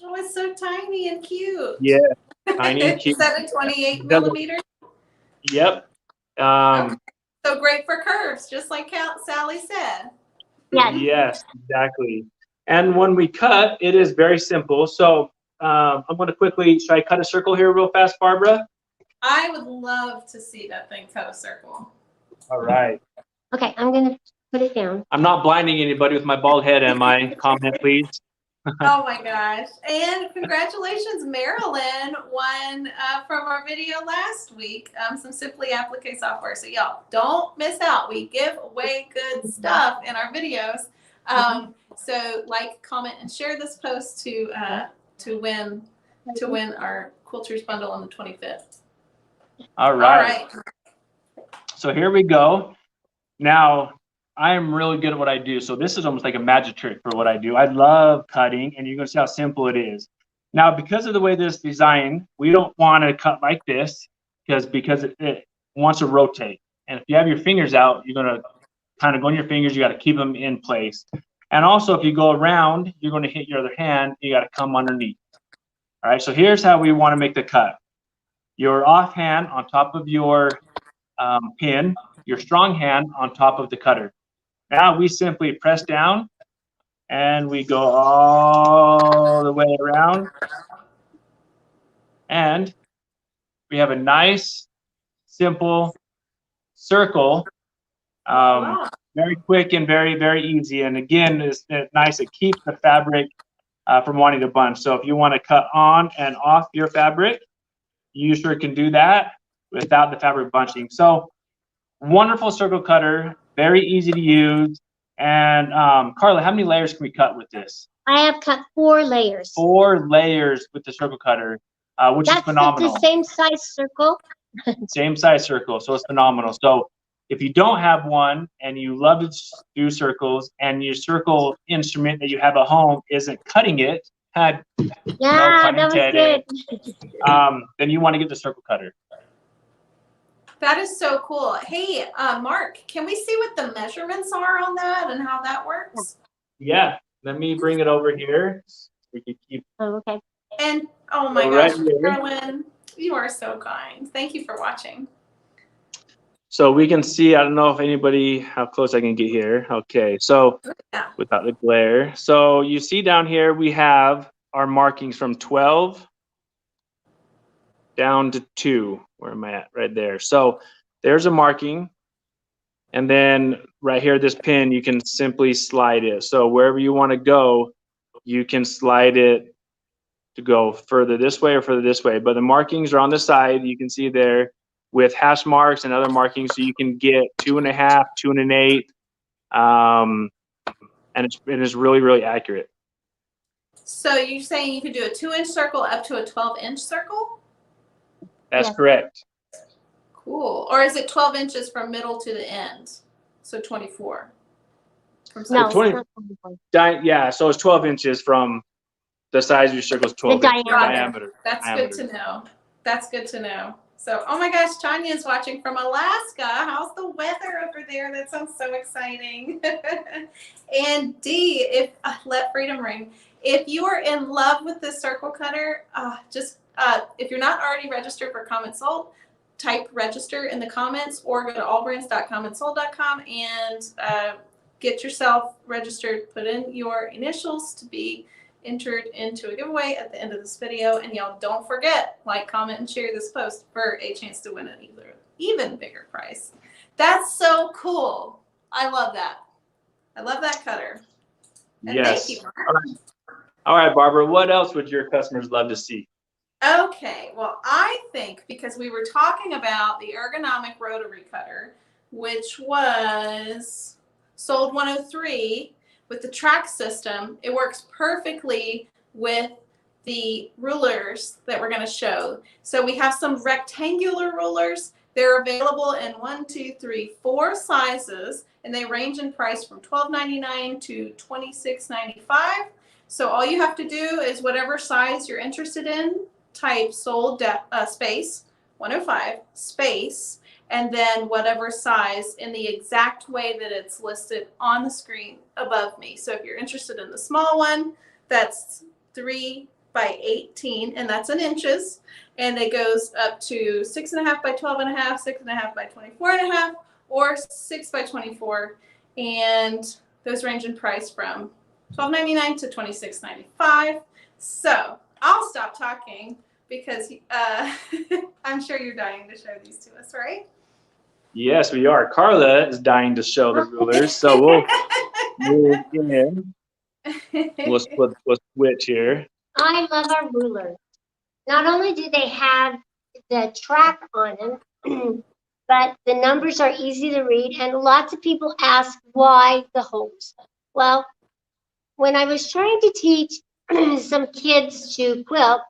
Oh, it's so tiny and cute. Yeah, tiny and cute. Is that a 28 Doesn't- millimeter? Yep. Okay. So great for curves, just like Sally said. Yes. Yes, exactly. And when we cut, it is very simple. So I'm going to quickly, should I cut a circle here real fast, Barbara? I would love to see that thing cut a circle. All right. Okay, I'm gonna put it down. I'm not blinding anybody with my bald head, am I? Comment, please. Oh my gosh. And congratulations, Marilyn won from our video last week, some Simply Applique software. So y'all don't miss out. We give away good stuff in our videos. So like, comment, and share this post to win our Quilters bundle on the 25th. All right. So here we go. Now, I am really good at what I do. So this is almost like a magic trick for what I do. I love cutting, and you're going to see how simple it is. Now, because of the way this is designed, we don't want to cut like this because it wants to rotate. And if you have your fingers out, you're going to kind of go on your fingers. You got to keep them in place. And also, if you go around, you're going to hit your other hand. You got to come underneath. All right, so here's how we want to make the cut. Your off hand on top of your pin, your strong hand on top of the cutter. Now we simply press down and we go all the way around. And we have a nice, simple circle. Wow. Very quick and very, very easy. And again, it's nice. It keeps the fabric from wanting to bunch. So if you want to cut on and off your fabric, you sure can do that without the fabric bunching. So wonderful circle cutter, very easy to use. And Karla, how many layers can we cut with this? I have cut 4 layers. 4 layers with the circle cutter, which is phenomenal. That's the same size circle. Same size circle, so it's phenomenal. So if you don't have one and you love to do circles and your circle instrument that you have at home isn't cutting it, Yeah, that was good. then you want to get the circle cutter. That is so cool. Hey, Mark, can we see what the measurements are on that and how that works? Yeah, let me bring it over here. We can keep. Oh, okay. And oh my gosh, Carolyn, you are so kind. Thank you for watching. So we can see, I don't know if anybody, how close I can get here. Okay, so without the glare. So you see down here, we have our markings from 12 down to 2. Where am I at? Right there. So there's a marking. And then right here, this pin, you can simply slide it. So wherever you want to go, you can slide it to go further this way or further this way. But the markings are on the side. You can see there with hash marks and other markings. So you can get 2.5, 2 1/8. And it is really, really accurate. So you're saying you could do a 2-inch circle up to a 12-inch circle? That's correct. Cool. Or is it 12 inches from middle to the end? So 24. From No, 20, yeah, so it's 12 inches from the size of your circle is 12 inches diameter. That's good to know. That's good to know. So, oh my gosh, Tanya's watching from Alaska. How's the weather over there? That sounds so exciting. And D, let freedom ring. If you are in love with this circle cutter, if you're not already registered for Comment Sold, type register in the comments or go to allbrands.commentsold.com and get yourself registered. Put in your initials to be entered into a giveaway at the end of this video. And y'all don't forget, like, comment, and share this post for a chance to win an even bigger prize. That's so cool. I love that. I love that cutter. And yes. Thank you, Mark. All right, Barbara, what else would your customers love to see? Okay, well, I think because we were talking about the ergonomic rotary cutter, which was sold 103 with the track system, it works perfectly with the rulers that we're going to show. So we have some rectangular rulers. They're available in 1, 2, 3, 4 sizes, and they range in price from $12.99 to $26.95. So all you have to do is whatever size you're interested in, type sold space 105 space, and then whatever size in the exact way that it's listed on the screen above me. So if you're interested in the small one, that's 3 by 18, and that's in inches. And it goes up to 6.5 by 12.5, 6.5 by 24.5, or 6 by 24. And those range in price from $12.99 to $26.95. So I'll stop talking because I'm sure you're dying to show these to us, right? Yes, we are. Karla is dying to show the rulers, so we'll move in. We'll switch here. I love our rulers. Not only do they have the track on them, but the numbers are easy to read, and lots of people ask why the holes. Well, when I was trying to teach some kids to quilt,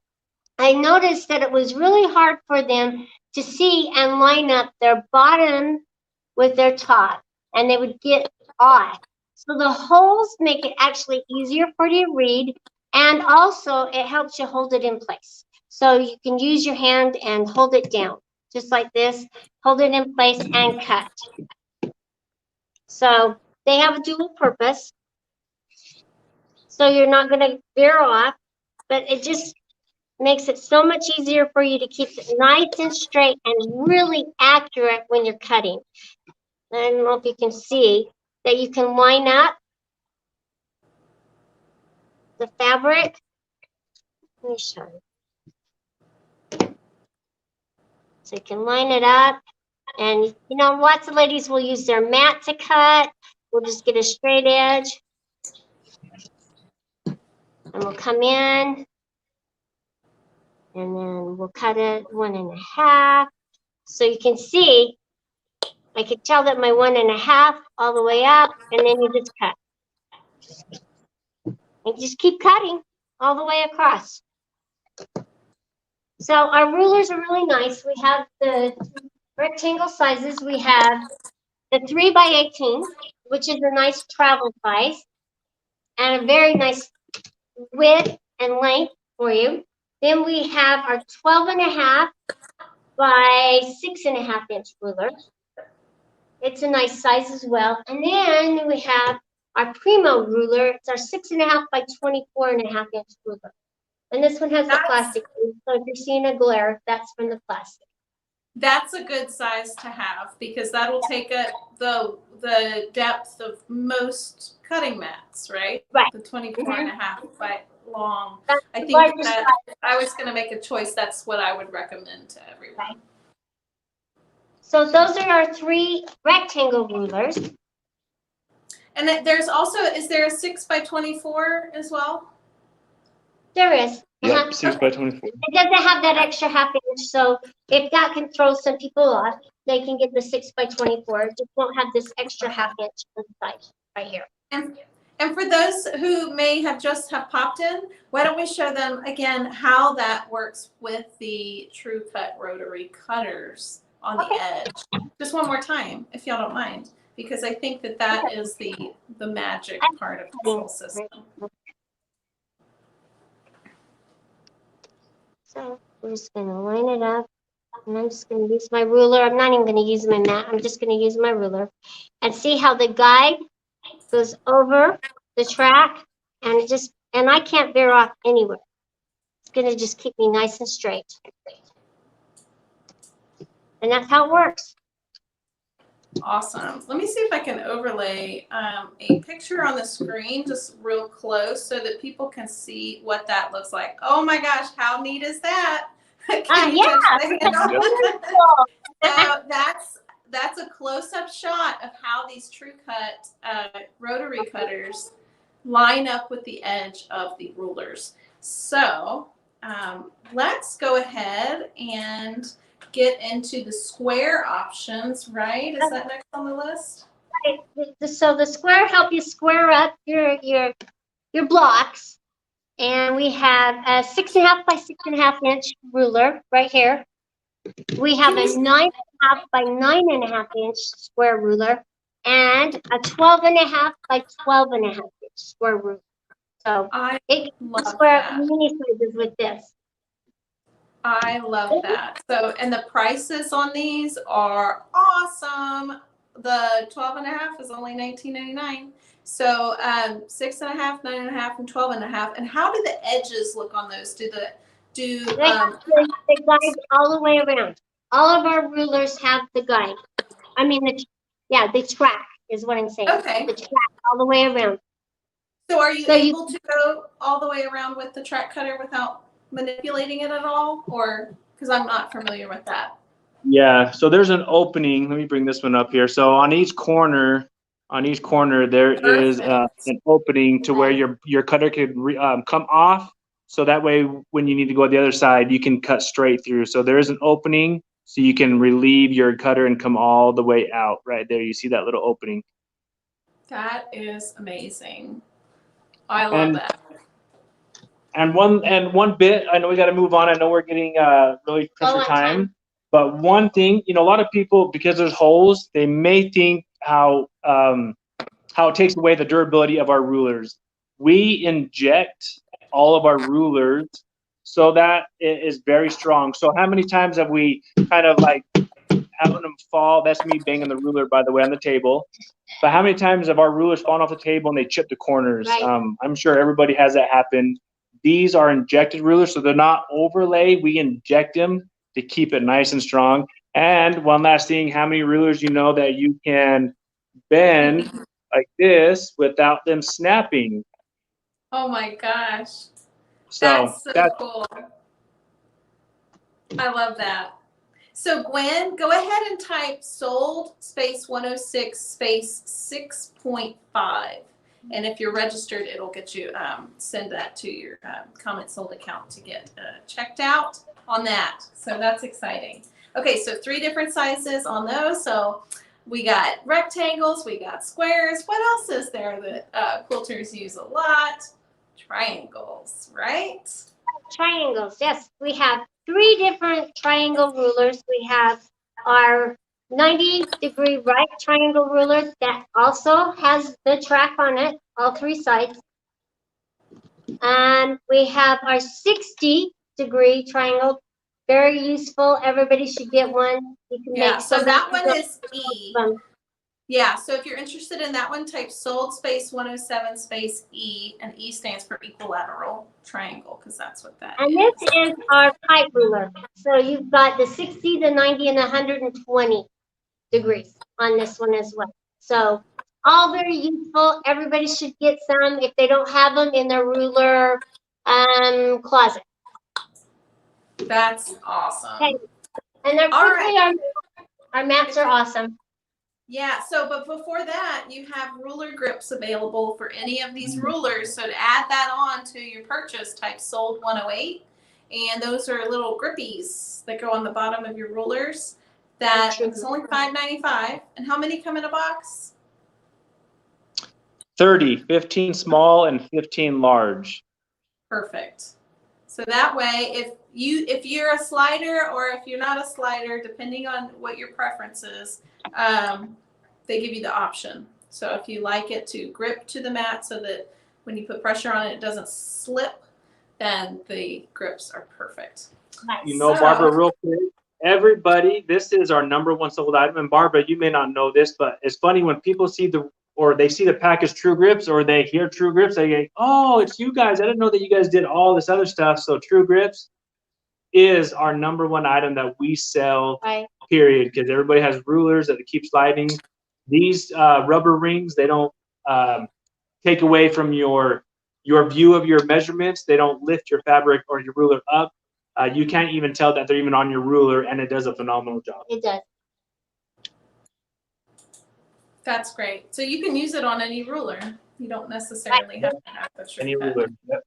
I noticed that it was really hard for them to see and line up their bottom with their top, and they would get off. So the holes make it actually easier for you to read, and also it helps you hold it in place. So you can use your hand and hold it down, just like this, hold it in place and cut. So they have a dual purpose. So you're not going to veer off, but it just makes it so much easier for you to keep it nice and straight and really accurate when you're cutting. I don't know if you can see that you can line up the fabric. Let me show you. So you can line it up, and you know, lots of ladies will use their mat to cut. We'll just get a straight edge, and we'll come in, and then we'll cut it 1.5. So you can see, I can tell that my 1.5 all the way up, and then you just cut. And just keep cutting all the way across. So our rulers are really nice. We have the rectangle sizes. We have the 3 by 18, which is a nice travel size, and a very nice width and length for you. Then we have our 12.5 by 6.5 inch ruler. It's a nice size as well. And then we have our Primo ruler. It's our 6.5 by 24.5 inch ruler. And this one has the plastic. So if you're seeing a glare, that's from the plastic. That's a good size to have because that'll take the depth of most cutting mats, right? Right. The 24.5 by long. That's I the think largest that size. if I was going to make a choice, that's what I would recommend to everyone. Right. So those are our 3 rectangle rulers. And there's also, is there a 6 by 24 as well? There is. Yep, 6 by 24. It doesn't have that extra half inch, so if that can throw some people off, they can get the 6 by 24. It just won't have this extra half inch on the side right here. And for those who may have just popped in, why don't we show them again how that works with the True Cut rotary cutters on the edge. Just one more time, if y'all don't mind, because I think that is the magic part of the whole system. So we're just going to line it up, and I'm just going to use my ruler. I'm not even going to use my mat. I'm just going to use my ruler and see how the guide goes over the track, and I can't veer off anywhere. It's going to just keep me nice and straight. And that's how it works. Awesome. Let me see if I can overlay a picture on the screen just real close so that people can see what that looks like. Oh my gosh, how neat is that? That's a close-up shot of how these True Cut rotary cutters line up with the edge of the rulers. So let's go ahead and get into the square options, right? Is that next on the list? Right. So the square help you square up your blocks, and we have a 6.5 by 6.5 inch ruler right here. We have a 9.5 by 9.5 inch square ruler and a 12.5 by 12.5 inch square ruler. So it can square many sizes with this. I love that. So, and the prices on these are awesome. The 12.5 is only $19.99, So 6.5, 9.5, and 12.5. And how do the edges look on those? They have the guide all the way around. All of our rulers have the guide. I mean, the track is what I'm saying. Okay. The track all the way around. So are you able to go all the way around with the track cutter without manipulating it at all? Or, because I'm not familiar with that. Yeah, so there's an opening. Let me bring this one up here. So on each corner there is an opening to where your cutter could come off. So that way, when you need to go to the other side, you can cut straight through. So there is an opening, so you can relieve your cutter and come all the way out right there. You see that little opening. That is amazing. I love that. And one bit, I know we got to move on. I know we're getting really pressed for time. But one thing, a lot of people, because there's holes, they may think how it takes away the durability of our rulers. We inject all of our rulers so that it is very strong. So how many times have we kind of like having them fall? That's me banging the ruler, by the way, on the table. But how many times have our rulers fallen off the table and they chip the corners? Right. I'm sure everybody has that happen. These are injected rulers, so they're not overlay. We inject them to keep it nice and strong. And one last thing, how many rulers you know that you can bend like this without them snapping? Oh my gosh. So that's cool. I love that. So Gwen, go ahead and type sold space 106 space 6.5. And if you're registered, it'll get you, send that to your comment sold account to get checked out on that. So that's exciting. Okay, so 3 different sizes on those. So we got rectangles, we got squares. What else is there that quilters use a lot? Triangles, right? Triangles, yes. We have 3 different triangle rulers. We have our 90-degree right triangle ruler that also has the track on it, all 3 sides. And we have our 60-degree triangle, very useful. Everybody should get one. You can make so that one is E. Yeah, so if you're interested in that one, type sold space 107 space E, and E stands for equilateral triangle, because that's what that is. And this is our pipe ruler. So you've got the 60, the 90, and 120 degrees on this one as well. So all very useful. Everybody should get some if they don't have them in their ruler closet. That's awesome. Okay. And they're quickly, our mats are awesome. Yeah, so but before that, you have ruler grips available for any of these rulers. So to add that on to your purchase, type sold 108. And those are little grippies that go on the bottom of your rulers. That it's only $5.95. And how many come in a box? 30, 15 small and 15 large. Perfect. So that way, if you're a slider or if you're not a slider, depending on what your preference is, they give you the option. So if you like it to grip to the mat so that when you put pressure on it, it doesn't slip, then the grips are perfect. Nice. Barbara, real quick, everybody, this is our #1 sold item. And Barbara, you may not know this, but it's funny when people see they see the package True Grips, or they hear True Grips, they go, oh, it's you guys. I didn't know that you guys did all this other stuff. So True Grips is our #1 item that we sell, period, because everybody has rulers that keep sliding. These rubber rings, they don't take away from your view of your measurements. They don't lift your fabric or your ruler up. You can't even tell that they're even on your ruler, and it does a phenomenal job. It does. That's great. So you can use it on any ruler. You don't necessarily have to have a any ruler. Yep.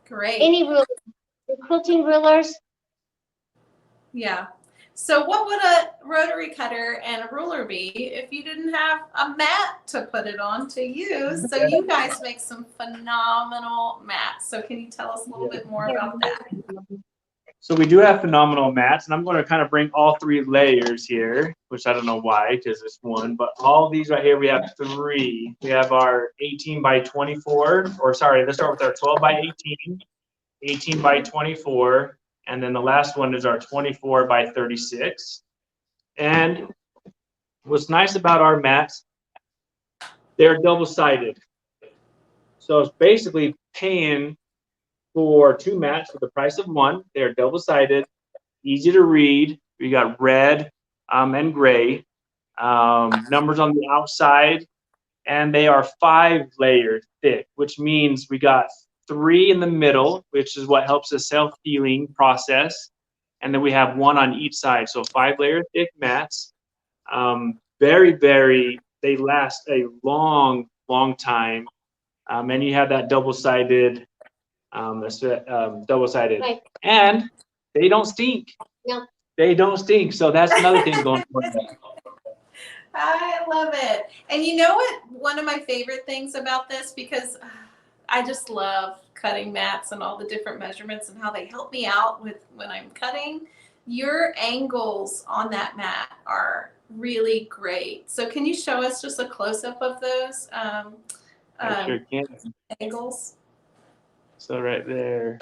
Great. Any ruler. The quilting rulers. Yeah. So what would a rotary cutter and a ruler be if you didn't have a mat to put it on to use? So you guys make some phenomenal mats. So can you tell us a little bit more about that? So we do have phenomenal mats, and I'm going to kind of bring all 3 layers here, which I don't know why, because it's one, but all these right here, we have 3. We have our 18 by 24, or sorry, let's start with our 12 by 18, 18 by 24, and then the last one is our 24 by 36. And what's nice about our mats They're double-sided. So it's basically paying for 2 mats for the price of 1. They're double-sided, easy to read. We got red and gray. Numbers on the outside, and they are 5 layers thick, which means we got 3 in the middle, which is what helps the self-healing process. And then we have 1 on each side. So 5-layer thick mats. They last a long time. And you have that double-sided, Right. and they don't stink. No. They don't stink. So that's another thing going for them. I love it. And you know what? One of my favorite things about this, because I just love cutting mats and all the different measurements and how they help me out with when I'm cutting. Your angles on that mat are really great. So can you show us just a close-up of those I sure can. angles? So right there.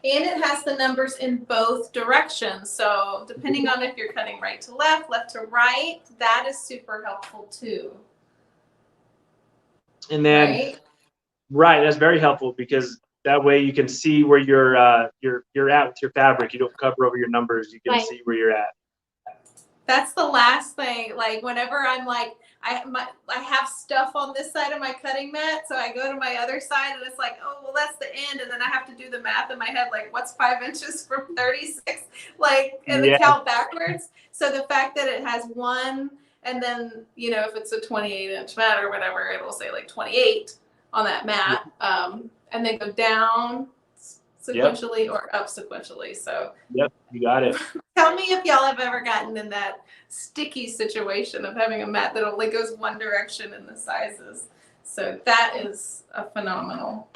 And it has the numbers in both directions. So depending on if you're cutting right to left, left to right, that is super helpful too. And then, right, that's very helpful because that way you can see where you're at with your fabric. You don't cover over your numbers. You can see where you're at. That's the last thing. Like whenever I'm like, I have stuff on this side of my cutting mat, so I go to my other side and it's like, oh, well, that's the end. And then I have to do the math in my head, like what's 5 inches from 36? Like, and then count backwards. So the fact that it has 1, and then, you know, if it's a 28-inch mat or whatever, it will say like 28 on that mat, and then go down sequentially or up sequentially. So you got it. Tell me if y'all have ever gotten in that sticky situation of having a mat that only goes one direction in the sizes. So that is a phenomenal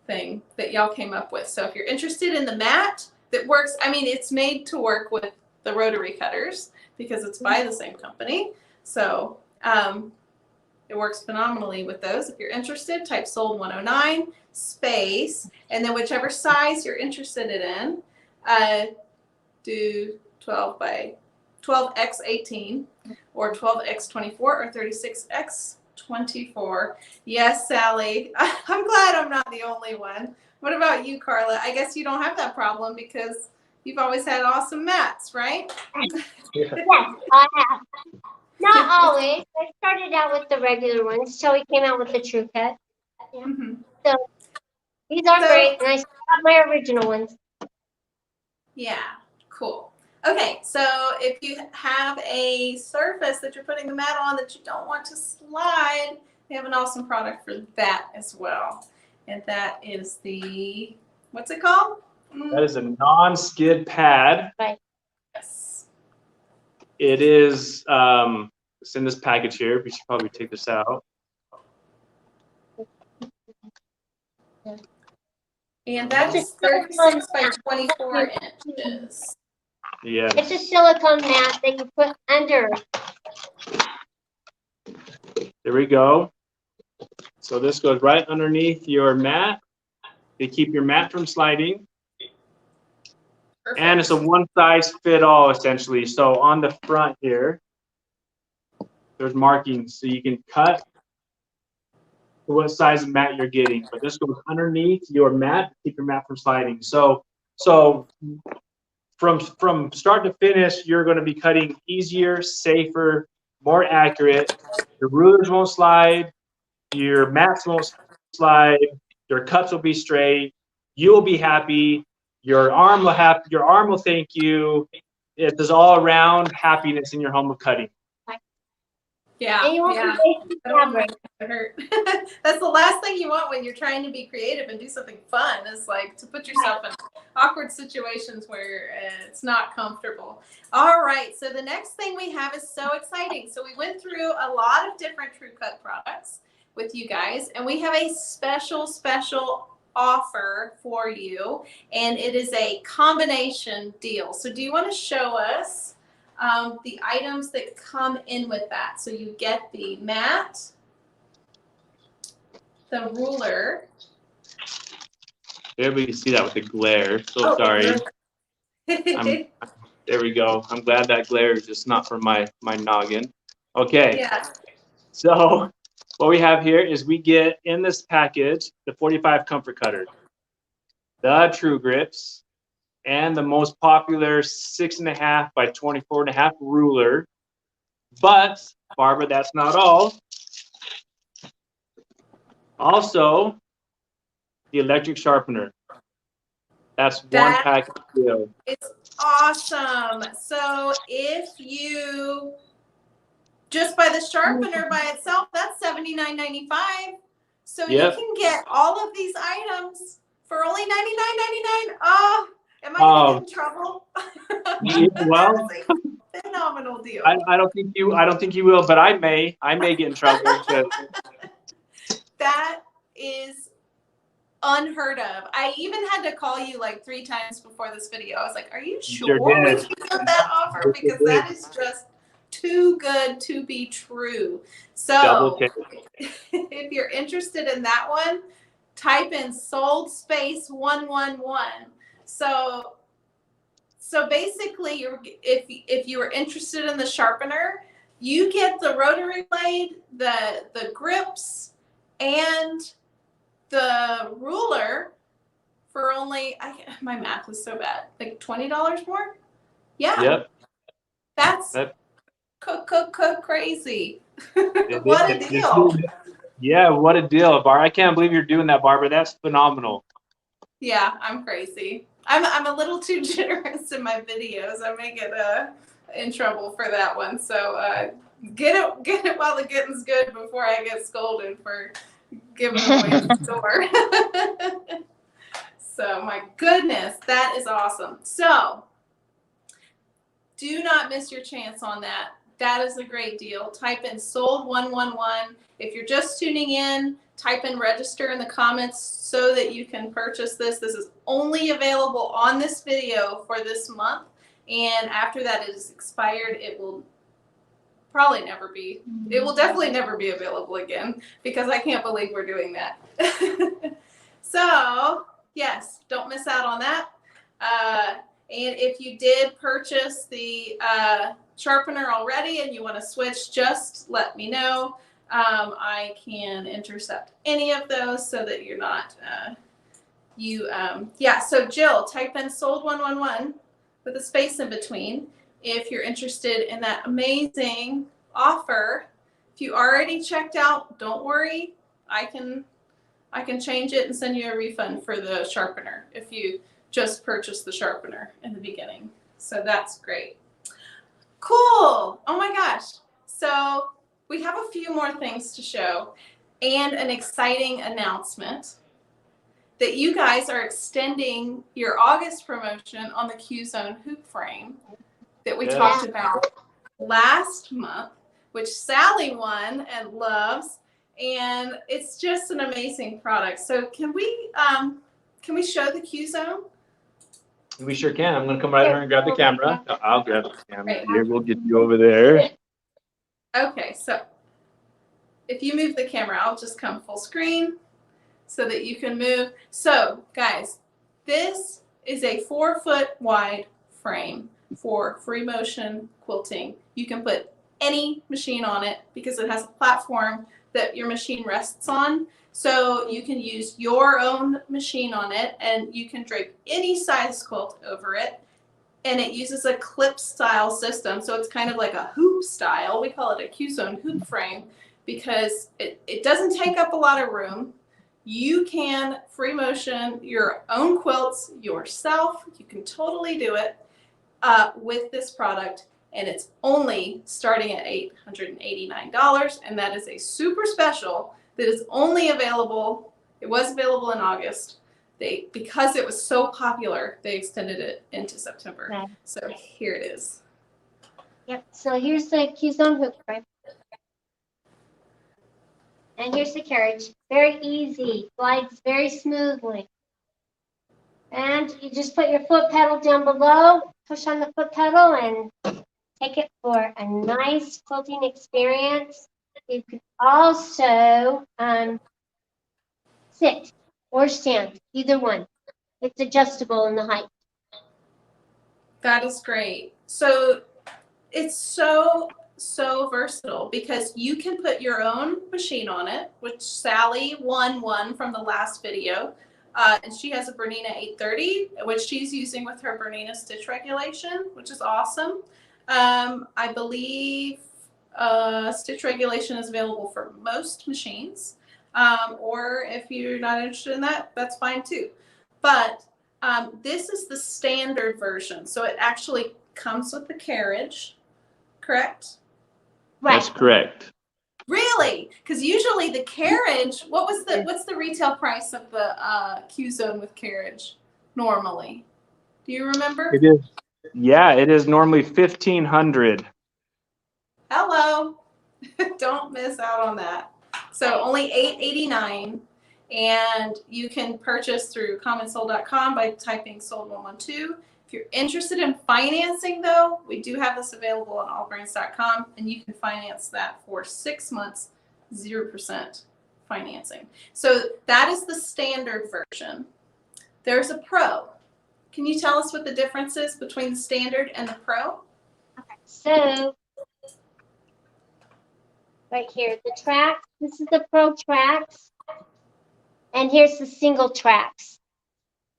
thing that y'all came up with. So if you're interested in the mat that works, I mean, it's made to work with the rotary cutters because it's by the same company. So it works phenomenally with those. If you're interested, type sold 109 space, and then whichever size you're interested in, do 12x18 or 12x24 or 36x24. Yes, Sally, I'm glad I'm not the only one. What about you, Karla? I guess you don't have that problem because you've always had awesome mats, right? Yes, I have. Not always. I started out with the regular ones till we came out with the True Cut. So these are great, and I still have my original ones. Yeah, cool. Okay, so if you have a surface that you're putting the mat on that you don't want to slide, we have an awesome product for that as well. And that is the, what's it called? That is a non-skid pad. Right. Yes. It is, it's in this package here. We should probably take this out. And that is 36 by 24 inches. Yeah. It's a silicone mat that you put under. There we go. So this goes right underneath your mat to keep your mat from sliding. Perfect. And it's a one-size-fit-all essentially. So on the front here, there's markings so you can cut what size of mat you're getting. But this goes underneath your mat to keep your mat from sliding. So from start to finish, you're going to be cutting easier, safer, more accurate. Your rulers won't slide. Your mats won't slide. Your cuts will be straight. You will be happy. Your arm will thank you. It's all around happiness in your home of cutting. Yeah. That's the last thing you want when you're trying to be creative and do something fun, is like to put yourself in awkward situations where it's not comfortable. All right, so the next thing we have is so exciting. So we went through a lot of different True Cut products with you guys, and we have a special offer for you, and it is a combination deal. So do you want to show us the items that come in with that? So you get the mat, the ruler. Everybody can see that with the glare. So sorry. There we go. I'm glad that glare is just not from my noggin. Okay. Yeah. So what we have here is we get in this package the 45 comfort cutter, the True Grips, and the most popular 6.5 by 24.5 ruler. But Barbara, that's not all. Also, the electric sharpener. That's one package deal. It's awesome. So if you just buy the sharpener by itself, that's $79.95. So you can get all of these items for only $99.99. Oh, am I gonna get in trouble? Well, that's a phenomenal deal. I don't think you will, but I may get in trouble. That is unheard of. I even had to call you like 3 times before this video. I was like, are you sure we can get that offer? Because that is just too good to be true. So if you're interested in that one, type in sold space 111. So basically, if you were interested in the sharpener, you get the rotary blade, the grips, and the ruler for only, my math is so bad, like $20 more? Yeah. Yep. That's crazy. What a deal. Yeah, what a deal, Barbara. I can't believe you're doing that, Barbara. That's phenomenal. Yeah, I'm crazy. I'm a little too generous in my videos. I may get in trouble for that one. So get it while the getting's good before I get scolded for giving away the store. So my goodness, that is awesome. So do not miss your chance on that. That is a great deal. Type in sold 111. If you're just tuning in, type in register in the comments so that you can purchase this. This is only available on this video for this month. And after that is expired, it will probably never be. It will definitely never be available again because I can't believe we're doing that. So yes, don't miss out on that. And if you did purchase the sharpener already and you want to switch, just let me know. I can intercept any of those so that you're not, yeah, so Jill, type in sold 111 with a space in between if you're interested in that amazing offer. If you already checked out, don't worry. I can change it and send you a refund for the sharpener if you just purchased the sharpener in the beginning. So that's great. Cool. Oh my gosh. So we have a few more things to show and an exciting announcement that you guys are extending your August promotion on the Q-Zone hoop frame that we talked about last month, which Sally won and loves. And it's just an amazing product. So can we show the Q-Zone? We sure can. I'm going to come right here and grab the camera. I'll grab the camera here. We'll get you over there. Okay, so if you move the camera, I'll just come full screen so that you can move. So guys, this is a 4-foot wide frame for free motion quilting. You can put any machine on it because it has a platform that your machine rests on. So you can use your own machine on it and you can drape any size quilt over it. And it uses a clip style system. So it's kind of like a hoop style. We call it a Q-Zone hoop frame because it doesn't take up a lot of room. You can free motion your own quilts yourself. You can totally do it with this product. And it's only starting at $889. And that is a super special that is only available. It was available in August. Because it was so popular, they extended it into September. Okay. So here it is. Yep. So here's the Q-Zone hoop frame. And here's the carriage. Very easy. Glides very smoothly. And you just put your foot pedal down below, push on the foot pedal, and take it for a nice quilting experience. You can also sit or stand, either one. It's adjustable in the height. That is great. So it's so so versatile because you can put your own machine on it, which Sally won one from the last video. And she has a Bernina 830, which she's using with her Bernina stitch regulation, which is awesome. I believe stitch regulation is available for most machines. Or if you're not interested in that, that's fine too. But this is the standard version. So it actually comes with the carriage, correct? Right. That's correct. Really? Because usually the carriage, what's the retail price of the Q Zone with carriage normally? Do you remember? It is. Yeah, it is normally $1,500. Hello. Don't miss out on that. So only $889, and you can purchase through commonsold.com by typing sold112. If you're interested in financing, though, we do have this available on allbrands.com, and you can finance that for 6 months, 0% financing. So that is the standard version. There's a Pro. Can you tell us what the difference is between the standard and the Pro? Okay. So right here, the tracks. This is the Pro tracks, and here's the single tracks.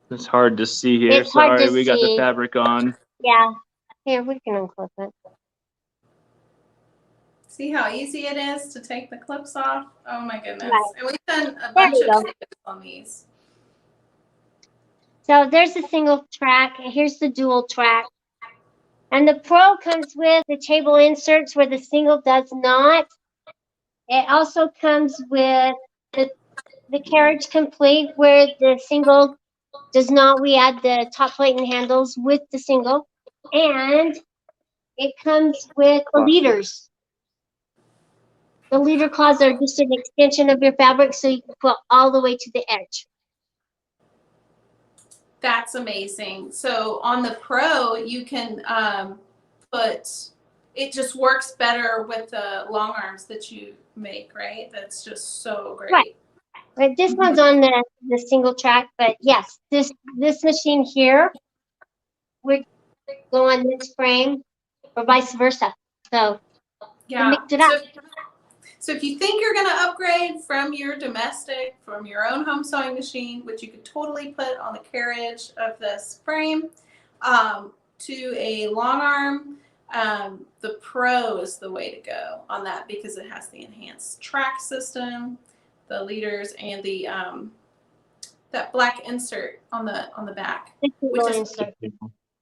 It's hard to see here. It's hard Sorry, to we got the see. fabric on. Yeah. Here, we can unclip it. See how easy it is to take the clips off? Oh my goodness. Right. And we've done a There bunch you of go. videos on these. So there's the single track, and here's the dual track. And the Pro comes with the table inserts where the single does not. It also comes with the carriage complete where the single does not. We add the top plate and handles with the single. And it comes with the leaders. The leader claws are just an extension of your fabric, so you can put all the way to the edge. That's amazing. So on the Pro, you can put, it just works better with the long arms that you make, right? That's just so great. Right. But this one's on the single track, but yes, this machine here would go on this frame or vice versa. So Yeah. mix it up. So if you think you're going to upgrade from your domestic, from your own home sewing machine, which you could totally put on the carriage of this frame, to a long arm, the Pro is the way to go on that because it has the enhanced track system, the leaders, and the that black insert on the back,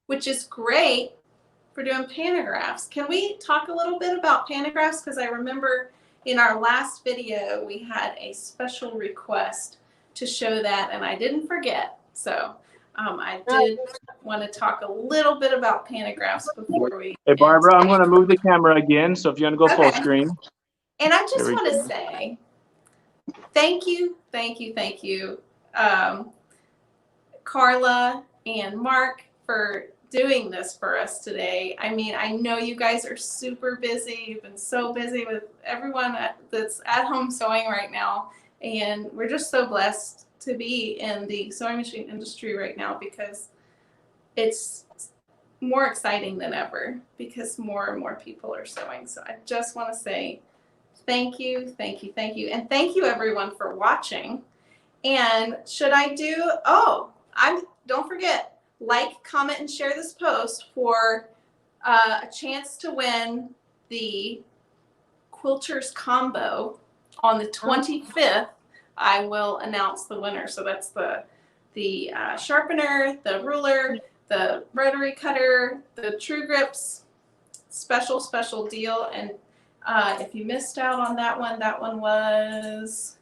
which is great for doing pantographs. Can we talk a little bit about pantographs? Because I remember in our last video we had a special request to show that, and I didn't forget. So I did want to talk a little bit about pantographs before we. Hey, Barbara, I'm going to move the camera again, so if you want to go full screen. And I just want to say thank you, Karla and Mark, for doing this for us today. I mean, I know you guys are super busy. You've been so busy with everyone that's at home sewing right now. And we're just so blessed to be in the sewing machine industry right now because it's more exciting than ever because more and more people are sewing. So I just want to say thank you. And thank you everyone for watching. And should I do, don't forget, like, comment, and share this post for a chance to win the Quilters combo on the 25th. I will announce the winner. So that's the sharpener, the ruler, the rotary cutter, the True Grips special deal. And if you missed out on that one was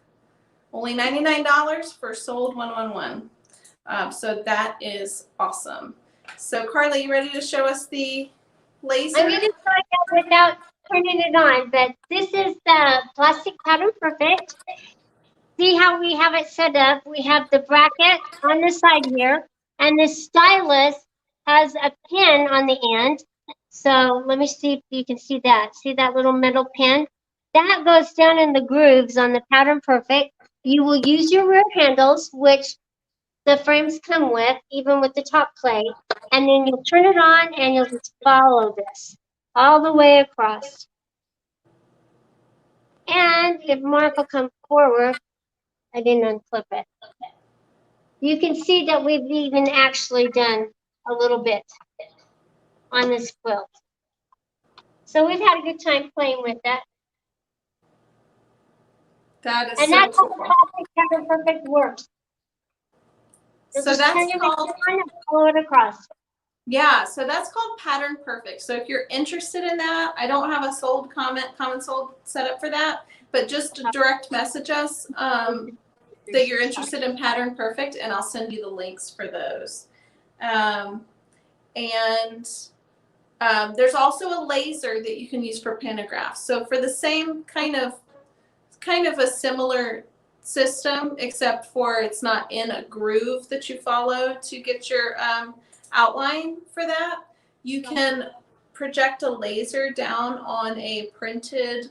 only $99 for sold 111. So that is awesome. So Karla, you ready to show us the laser? I'm going to show it without turning it on, but this is the plastic pattern perfect. See how we have it set up? We have the bracket on the side here, and the stylus has a pin on the end. So let me see if you can see that. See that little metal pin? That goes down in the grooves on the pattern perfect. You will use your rear handles, which the frames come with, even with the top plate, and then you'll turn it on and you'll just follow this all the way across. And if Mark will come forward, I didn't unclip it. You can see that we've even actually done a little bit on this quilt. So we've had a good time playing with that. That is And so that's how cool. the Plastic Pattern Perfect works. So Just that's turn your called, machine on and follow it across. yeah, so that's called Pattern Perfect. So if you're interested in that, I don't have a sold comment sold set up for that, but just direct message us that you're interested in Pattern Perfect, and I'll send you the links for those. There's also a laser that you can use for pantographs. So for the same kind of a similar system, except for it's not in a groove that you follow to get your outline for that. You can project a laser down on a printed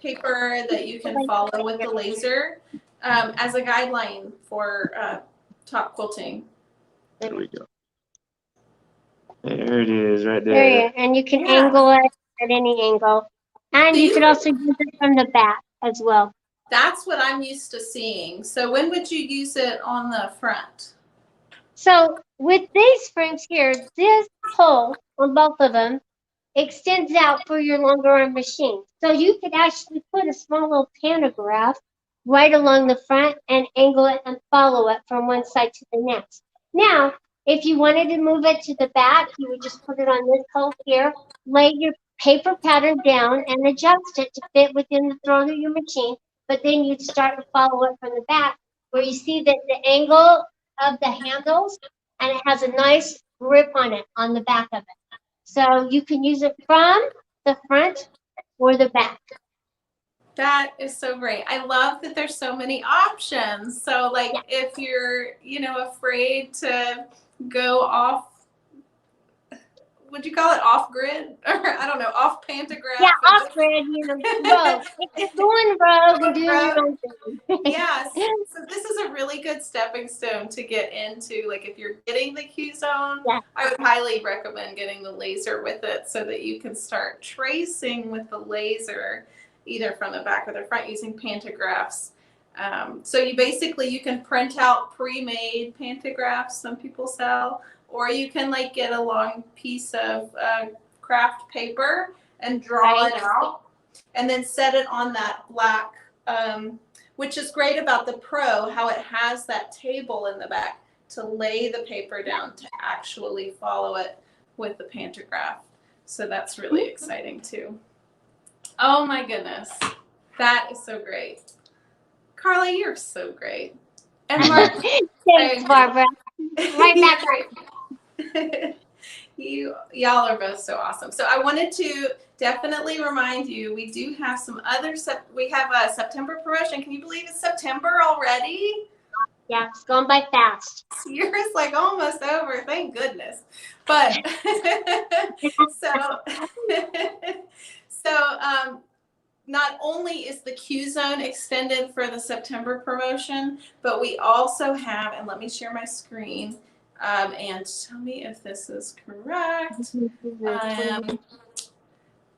paper that you can follow with the laser as a guideline for top quilting. There we go. There it is, right There there. you go. And you can Yeah. angle it at any angle. And So you you could can- also use it from the back as well. That's what I'm used to seeing. So when would you use it on the front? So with these frames here, this hole on both of them extends out for your longer arm machine. So you could actually put a small little pantograph right along the front and angle it and follow it from one side to the next. Now, if you wanted to move it to the back, you would just put it on this hole here, lay your paper pattern down and adjust it to fit within the throat of your machine, but then you'd start to follow it from the back where you see that the angle of the handles and it has a nice grip on it on the back of it. So you can use it from the front or the back. That is so great. I love that there's so many options. So like if you're, afraid to go off, would you call it off grid? Or I don't know, off pantograph. Yeah, off grid, rogue. If you're going rogue and doing your own thing. Yes. So this is a really good stepping stone to get into. Like if you're getting the Q zone, Yeah. I would highly recommend getting the laser with it so that you can start tracing with the laser either from the back or the front using pantographs. So you can print out pre-made pantographs some people sell, or you can like get a long piece of craft paper and draw it out and then set it on that black, which is great about the Pro, how it has that table in the back to lay the paper down to actually follow it with the pantograph. So that's really exciting too. Oh my goodness. That is so great. Karla, you're so great. And Mark, Thanks, Barbara. Right back at y'all are both so awesome. So I wanted to definitely remind you, we do have some other, we have a September promotion. Can you believe it's September already? Yeah, it's going by fast. Yours like almost over, thank goodness. But not only is the Q zone extended for the September promotion, but we also have, and let me share my screen, and tell me if this is correct.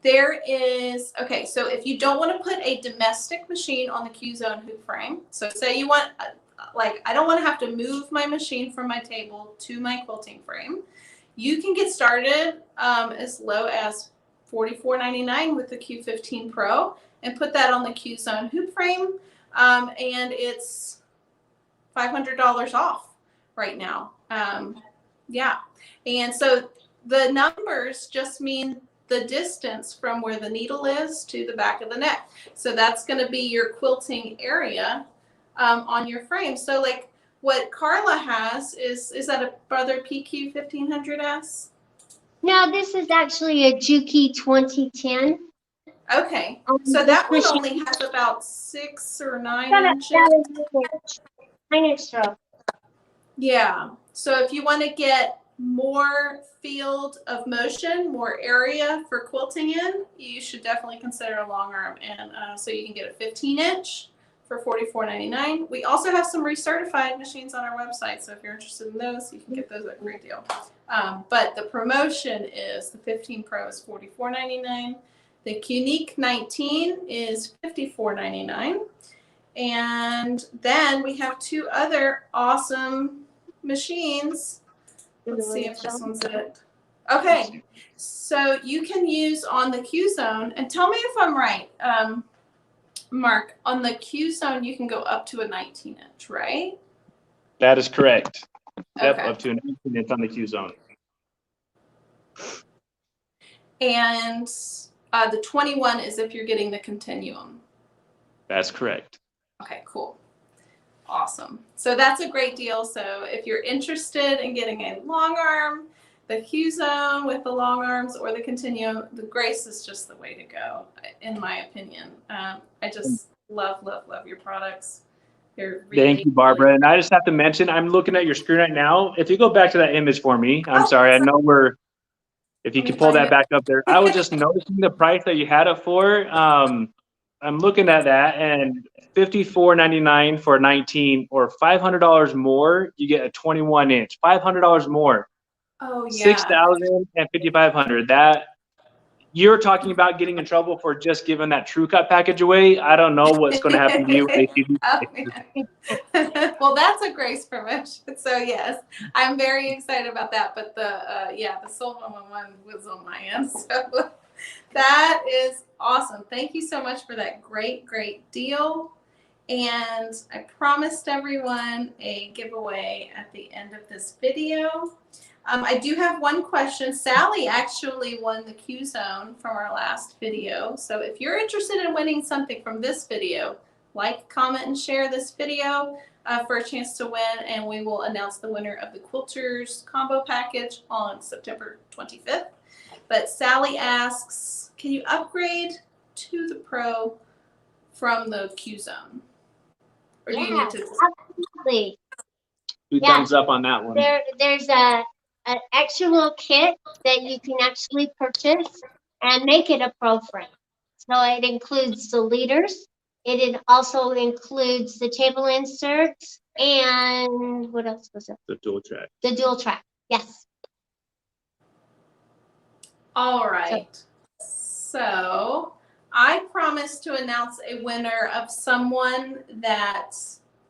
There is, okay, so if you don't want to put a domestic machine on the Q zone hoop frame, so say you want, I don't want to have to move my machine from my table to my quilting frame, you can get started as low as $44.99 with the Q15 Pro and put that on the Q zone hoop frame, and it's $500 off right now. Yeah, and so the numbers just mean the distance from where the needle is to the back of the neck. So that's going to be your quilting area on your frame. So like what Karla has is that a Brother PQ 1500S? No, this is actually a Qnique 2010. Okay, so that one only has about 6 or 9 inches. 9 inch stroke. Yeah, so if you want to get more field of motion, more area for quilting in, you should definitely consider a long arm. And so you can get a 15-inch for $44.99. We also have some recertified machines on our website, so if you're interested in those, you can get those at a great deal. But the promotion is the 15 Pro is $44.99, The Qnique 19 is $54.99. And then we have two other awesome machines. Let's see if this one's it. Okay, so you can use on the Q Zone, and tell me if I'm right, Mark, on the Q Zone you can go up to a 19-inch, right? That is correct. Yep, Okay. up to an 18-inch on the Q Zone. And the 21 is if you're getting the Continuum. That's correct. Okay, cool. Awesome. So that's a great deal. So if you're interested in getting a long arm, the Q Zone with the long arms or the Continuum, the Grace is just the way to go, in my opinion. I just love your products. They're really, Thank you, Barbara. And I just have to mention, I'm looking at your screen right now. If you go back to that image for me, I'm sorry. I know if you can pull that back up there. I was just noticing the price that you had it for. I'm looking at that, and $54.99 for a 19, or $500 more, you get a 21-inch. $500 more. Oh yeah. $6,000 and $5,500. That you're talking about getting in trouble for just giving that True Cut package away. I don't know what's going to happen to you. Well, that's a Grace promotion. So yes, I'm very excited about that. But the Soul 111 was on my end. So that is awesome. Thank you so much for that great deal. And I promised everyone a giveaway at the end of this video. I do have one question. Sally actually won the Q Zone from our last video. So if you're interested in winning something from this video, like, comment, and share this video for a chance to win. And we will announce the winner of the Quilters combo package on September 25th. But Sally asks, can you upgrade to the Pro from the Q Zone? Or do you need to? Absolutely. Two thumbs up on that one. There's an actual kit that you can actually purchase and make it a Pro frame. So it includes the leaders. It also includes the table inserts and what else was it? The dual track. The dual track, yes. All right. So I promised to announce a winner of someone that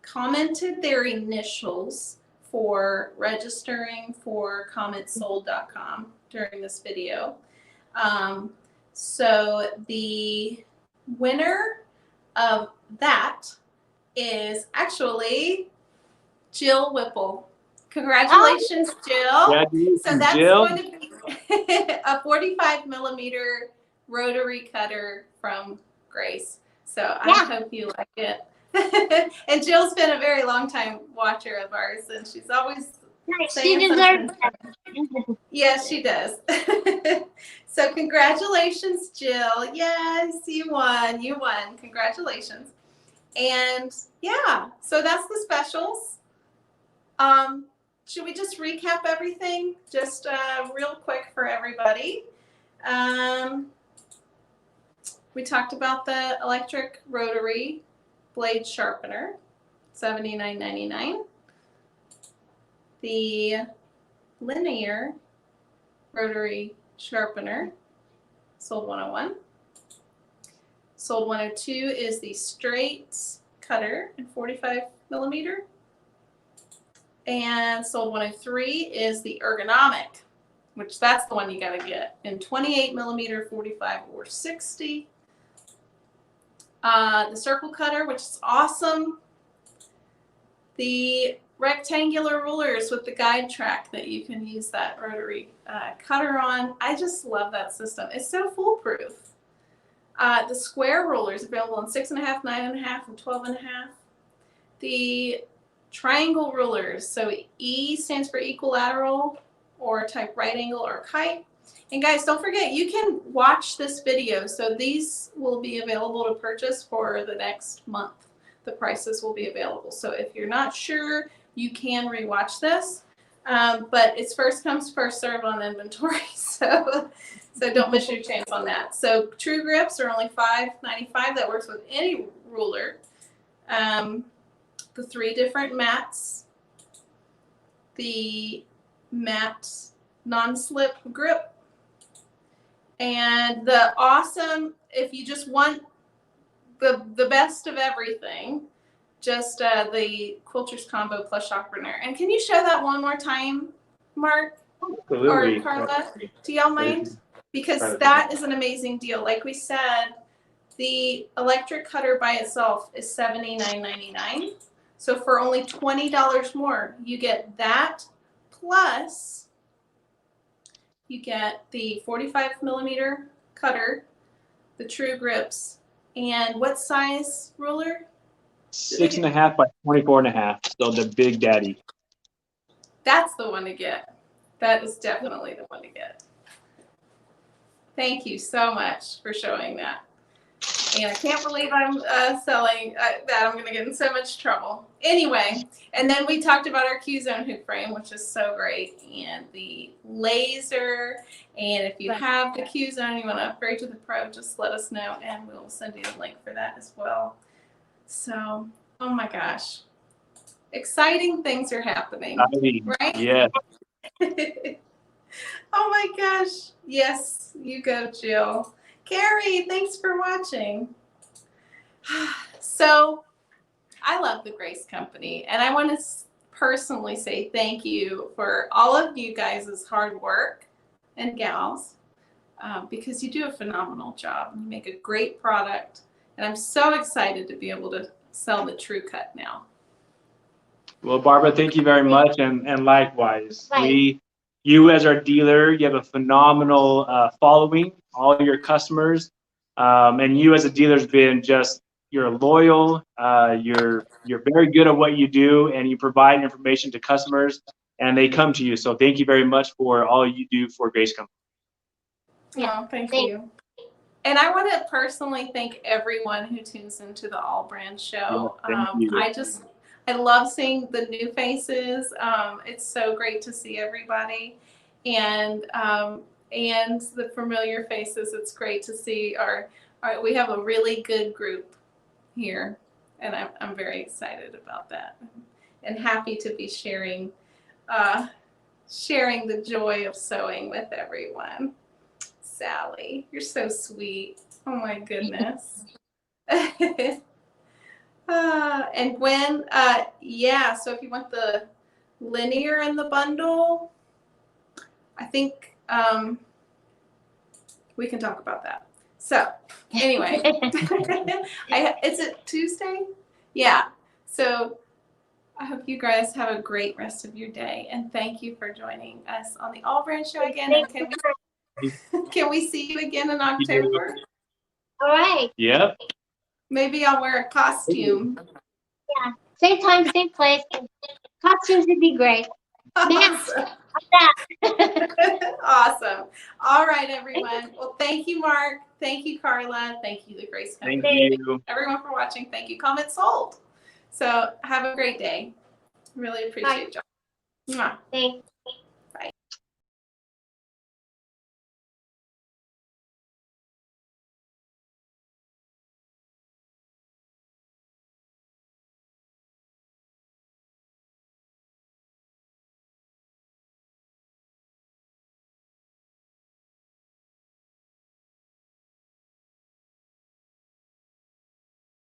commented their initials for registering for commentsold.com during this video. So the winner of that is actually Jill Whipple. Congratulations, Jill. So that's going to be a 45mm rotary cutter from Grace. So I hope you like it. And Jill's been a very long time watcher of ours, and she's always saying she deserves it. Yes, she does. So congratulations, Jill. Yes, you won. You won. Congratulations. And yeah, so that's the specials. Should we just recap everything just real quick for everybody? We talked about the electric rotary blade sharpener, $79.99. The linear rotary sharpener, sold 101. Sold 102 is the straight cutter in 45mm. And sold 103 is the ergonomic, which that's the one you got to get in 28mm, 45 or 60. The circle cutter, which is awesome. The rectangular rulers with the guide track that you can use that rotary cutter on. I just love that system. It's so foolproof. The square rulers available in 6.5, 9.5, and 12.5. The triangle rulers, so E stands for equilateral, or type right angle or kite. And guys, don't forget, you can watch this video. So these will be available to purchase for the next month. The prices will be available. So if you're not sure, you can rewatch this. But it's first comes, first served on inventory. So don't miss your chance on that. So true grips are only $5.95. That works with any ruler. The 3 different mats. The matte non-slip grip. And the awesome, if you just want the best of everything, just the Quilters Combo plus Sharpener. And can you show that one more time, Mark? Absolutely. Or Karla? Do y'all mind? Because that is an amazing deal. Like we said, the electric cutter by itself is $79.99. So for only $20 more, you get that, plus you get the 45mm cutter, the True Grips, and what size ruler? 6.5 by 24.5. So the Big Daddy. That's the one to get. That is definitely the one to get. Thank you so much for showing that. And I can't believe I'm selling that. I'm going to get in so much trouble. Anyway, and then we talked about our Q-Zone hoop frame, which is so great, and the laser. And if you have the Q-Zone, you want to upgrade to the Pro, just let us know, and we'll send you a link for that as well. So, oh my gosh. Exciting things are happening, right? Yeah. Oh my gosh. Yes, you go, Jill. Carrie, thanks for watching. So I love the Grace Company, and I want to personally say thank you for all of you guys' hard work and gals, because you do a phenomenal job and you make a great product, and I'm so excited to be able to sell the True Cut now. Well, Barbara, thank you very much, and likewise. Right. You as our dealer, you have a phenomenal following, all your customers, and you as a dealer has been just, you're loyal, you're very good at what you do, and you provide information to customers, and they come to you. So thank you very much for all you do for Grace Company. Yeah, oh, thank you. And I want to personally thank everyone who tunes into the Allbrands Show. Yeah, I love seeing the new faces. It's so great to see everybody, and the familiar faces. It's great to see we have a really good group here, and I'm very excited about that, and happy to be sharing the joy of sewing with everyone. Sally, you're so sweet. Oh my goodness. And Gwen, yeah, so if you want the linear in the bundle, I think we can talk about that. So anyway, is it Tuesday? Yeah. So I hope you guys have a great rest of your day, and thank you for joining us on the Allbrands Show again. And can we see you again in October? All right. Yep. Maybe I'll wear a costume. Yeah. Same time, same place. Costumes would be great. Awesome. Awesome. All right, everyone. Well, thank you, Mark. Thank you, Karla. Thank you, the Grace Company. Thank you. Everyone for watching. Thank you. Comment sold. So have a great day. Really appreciate y'all. Thanks.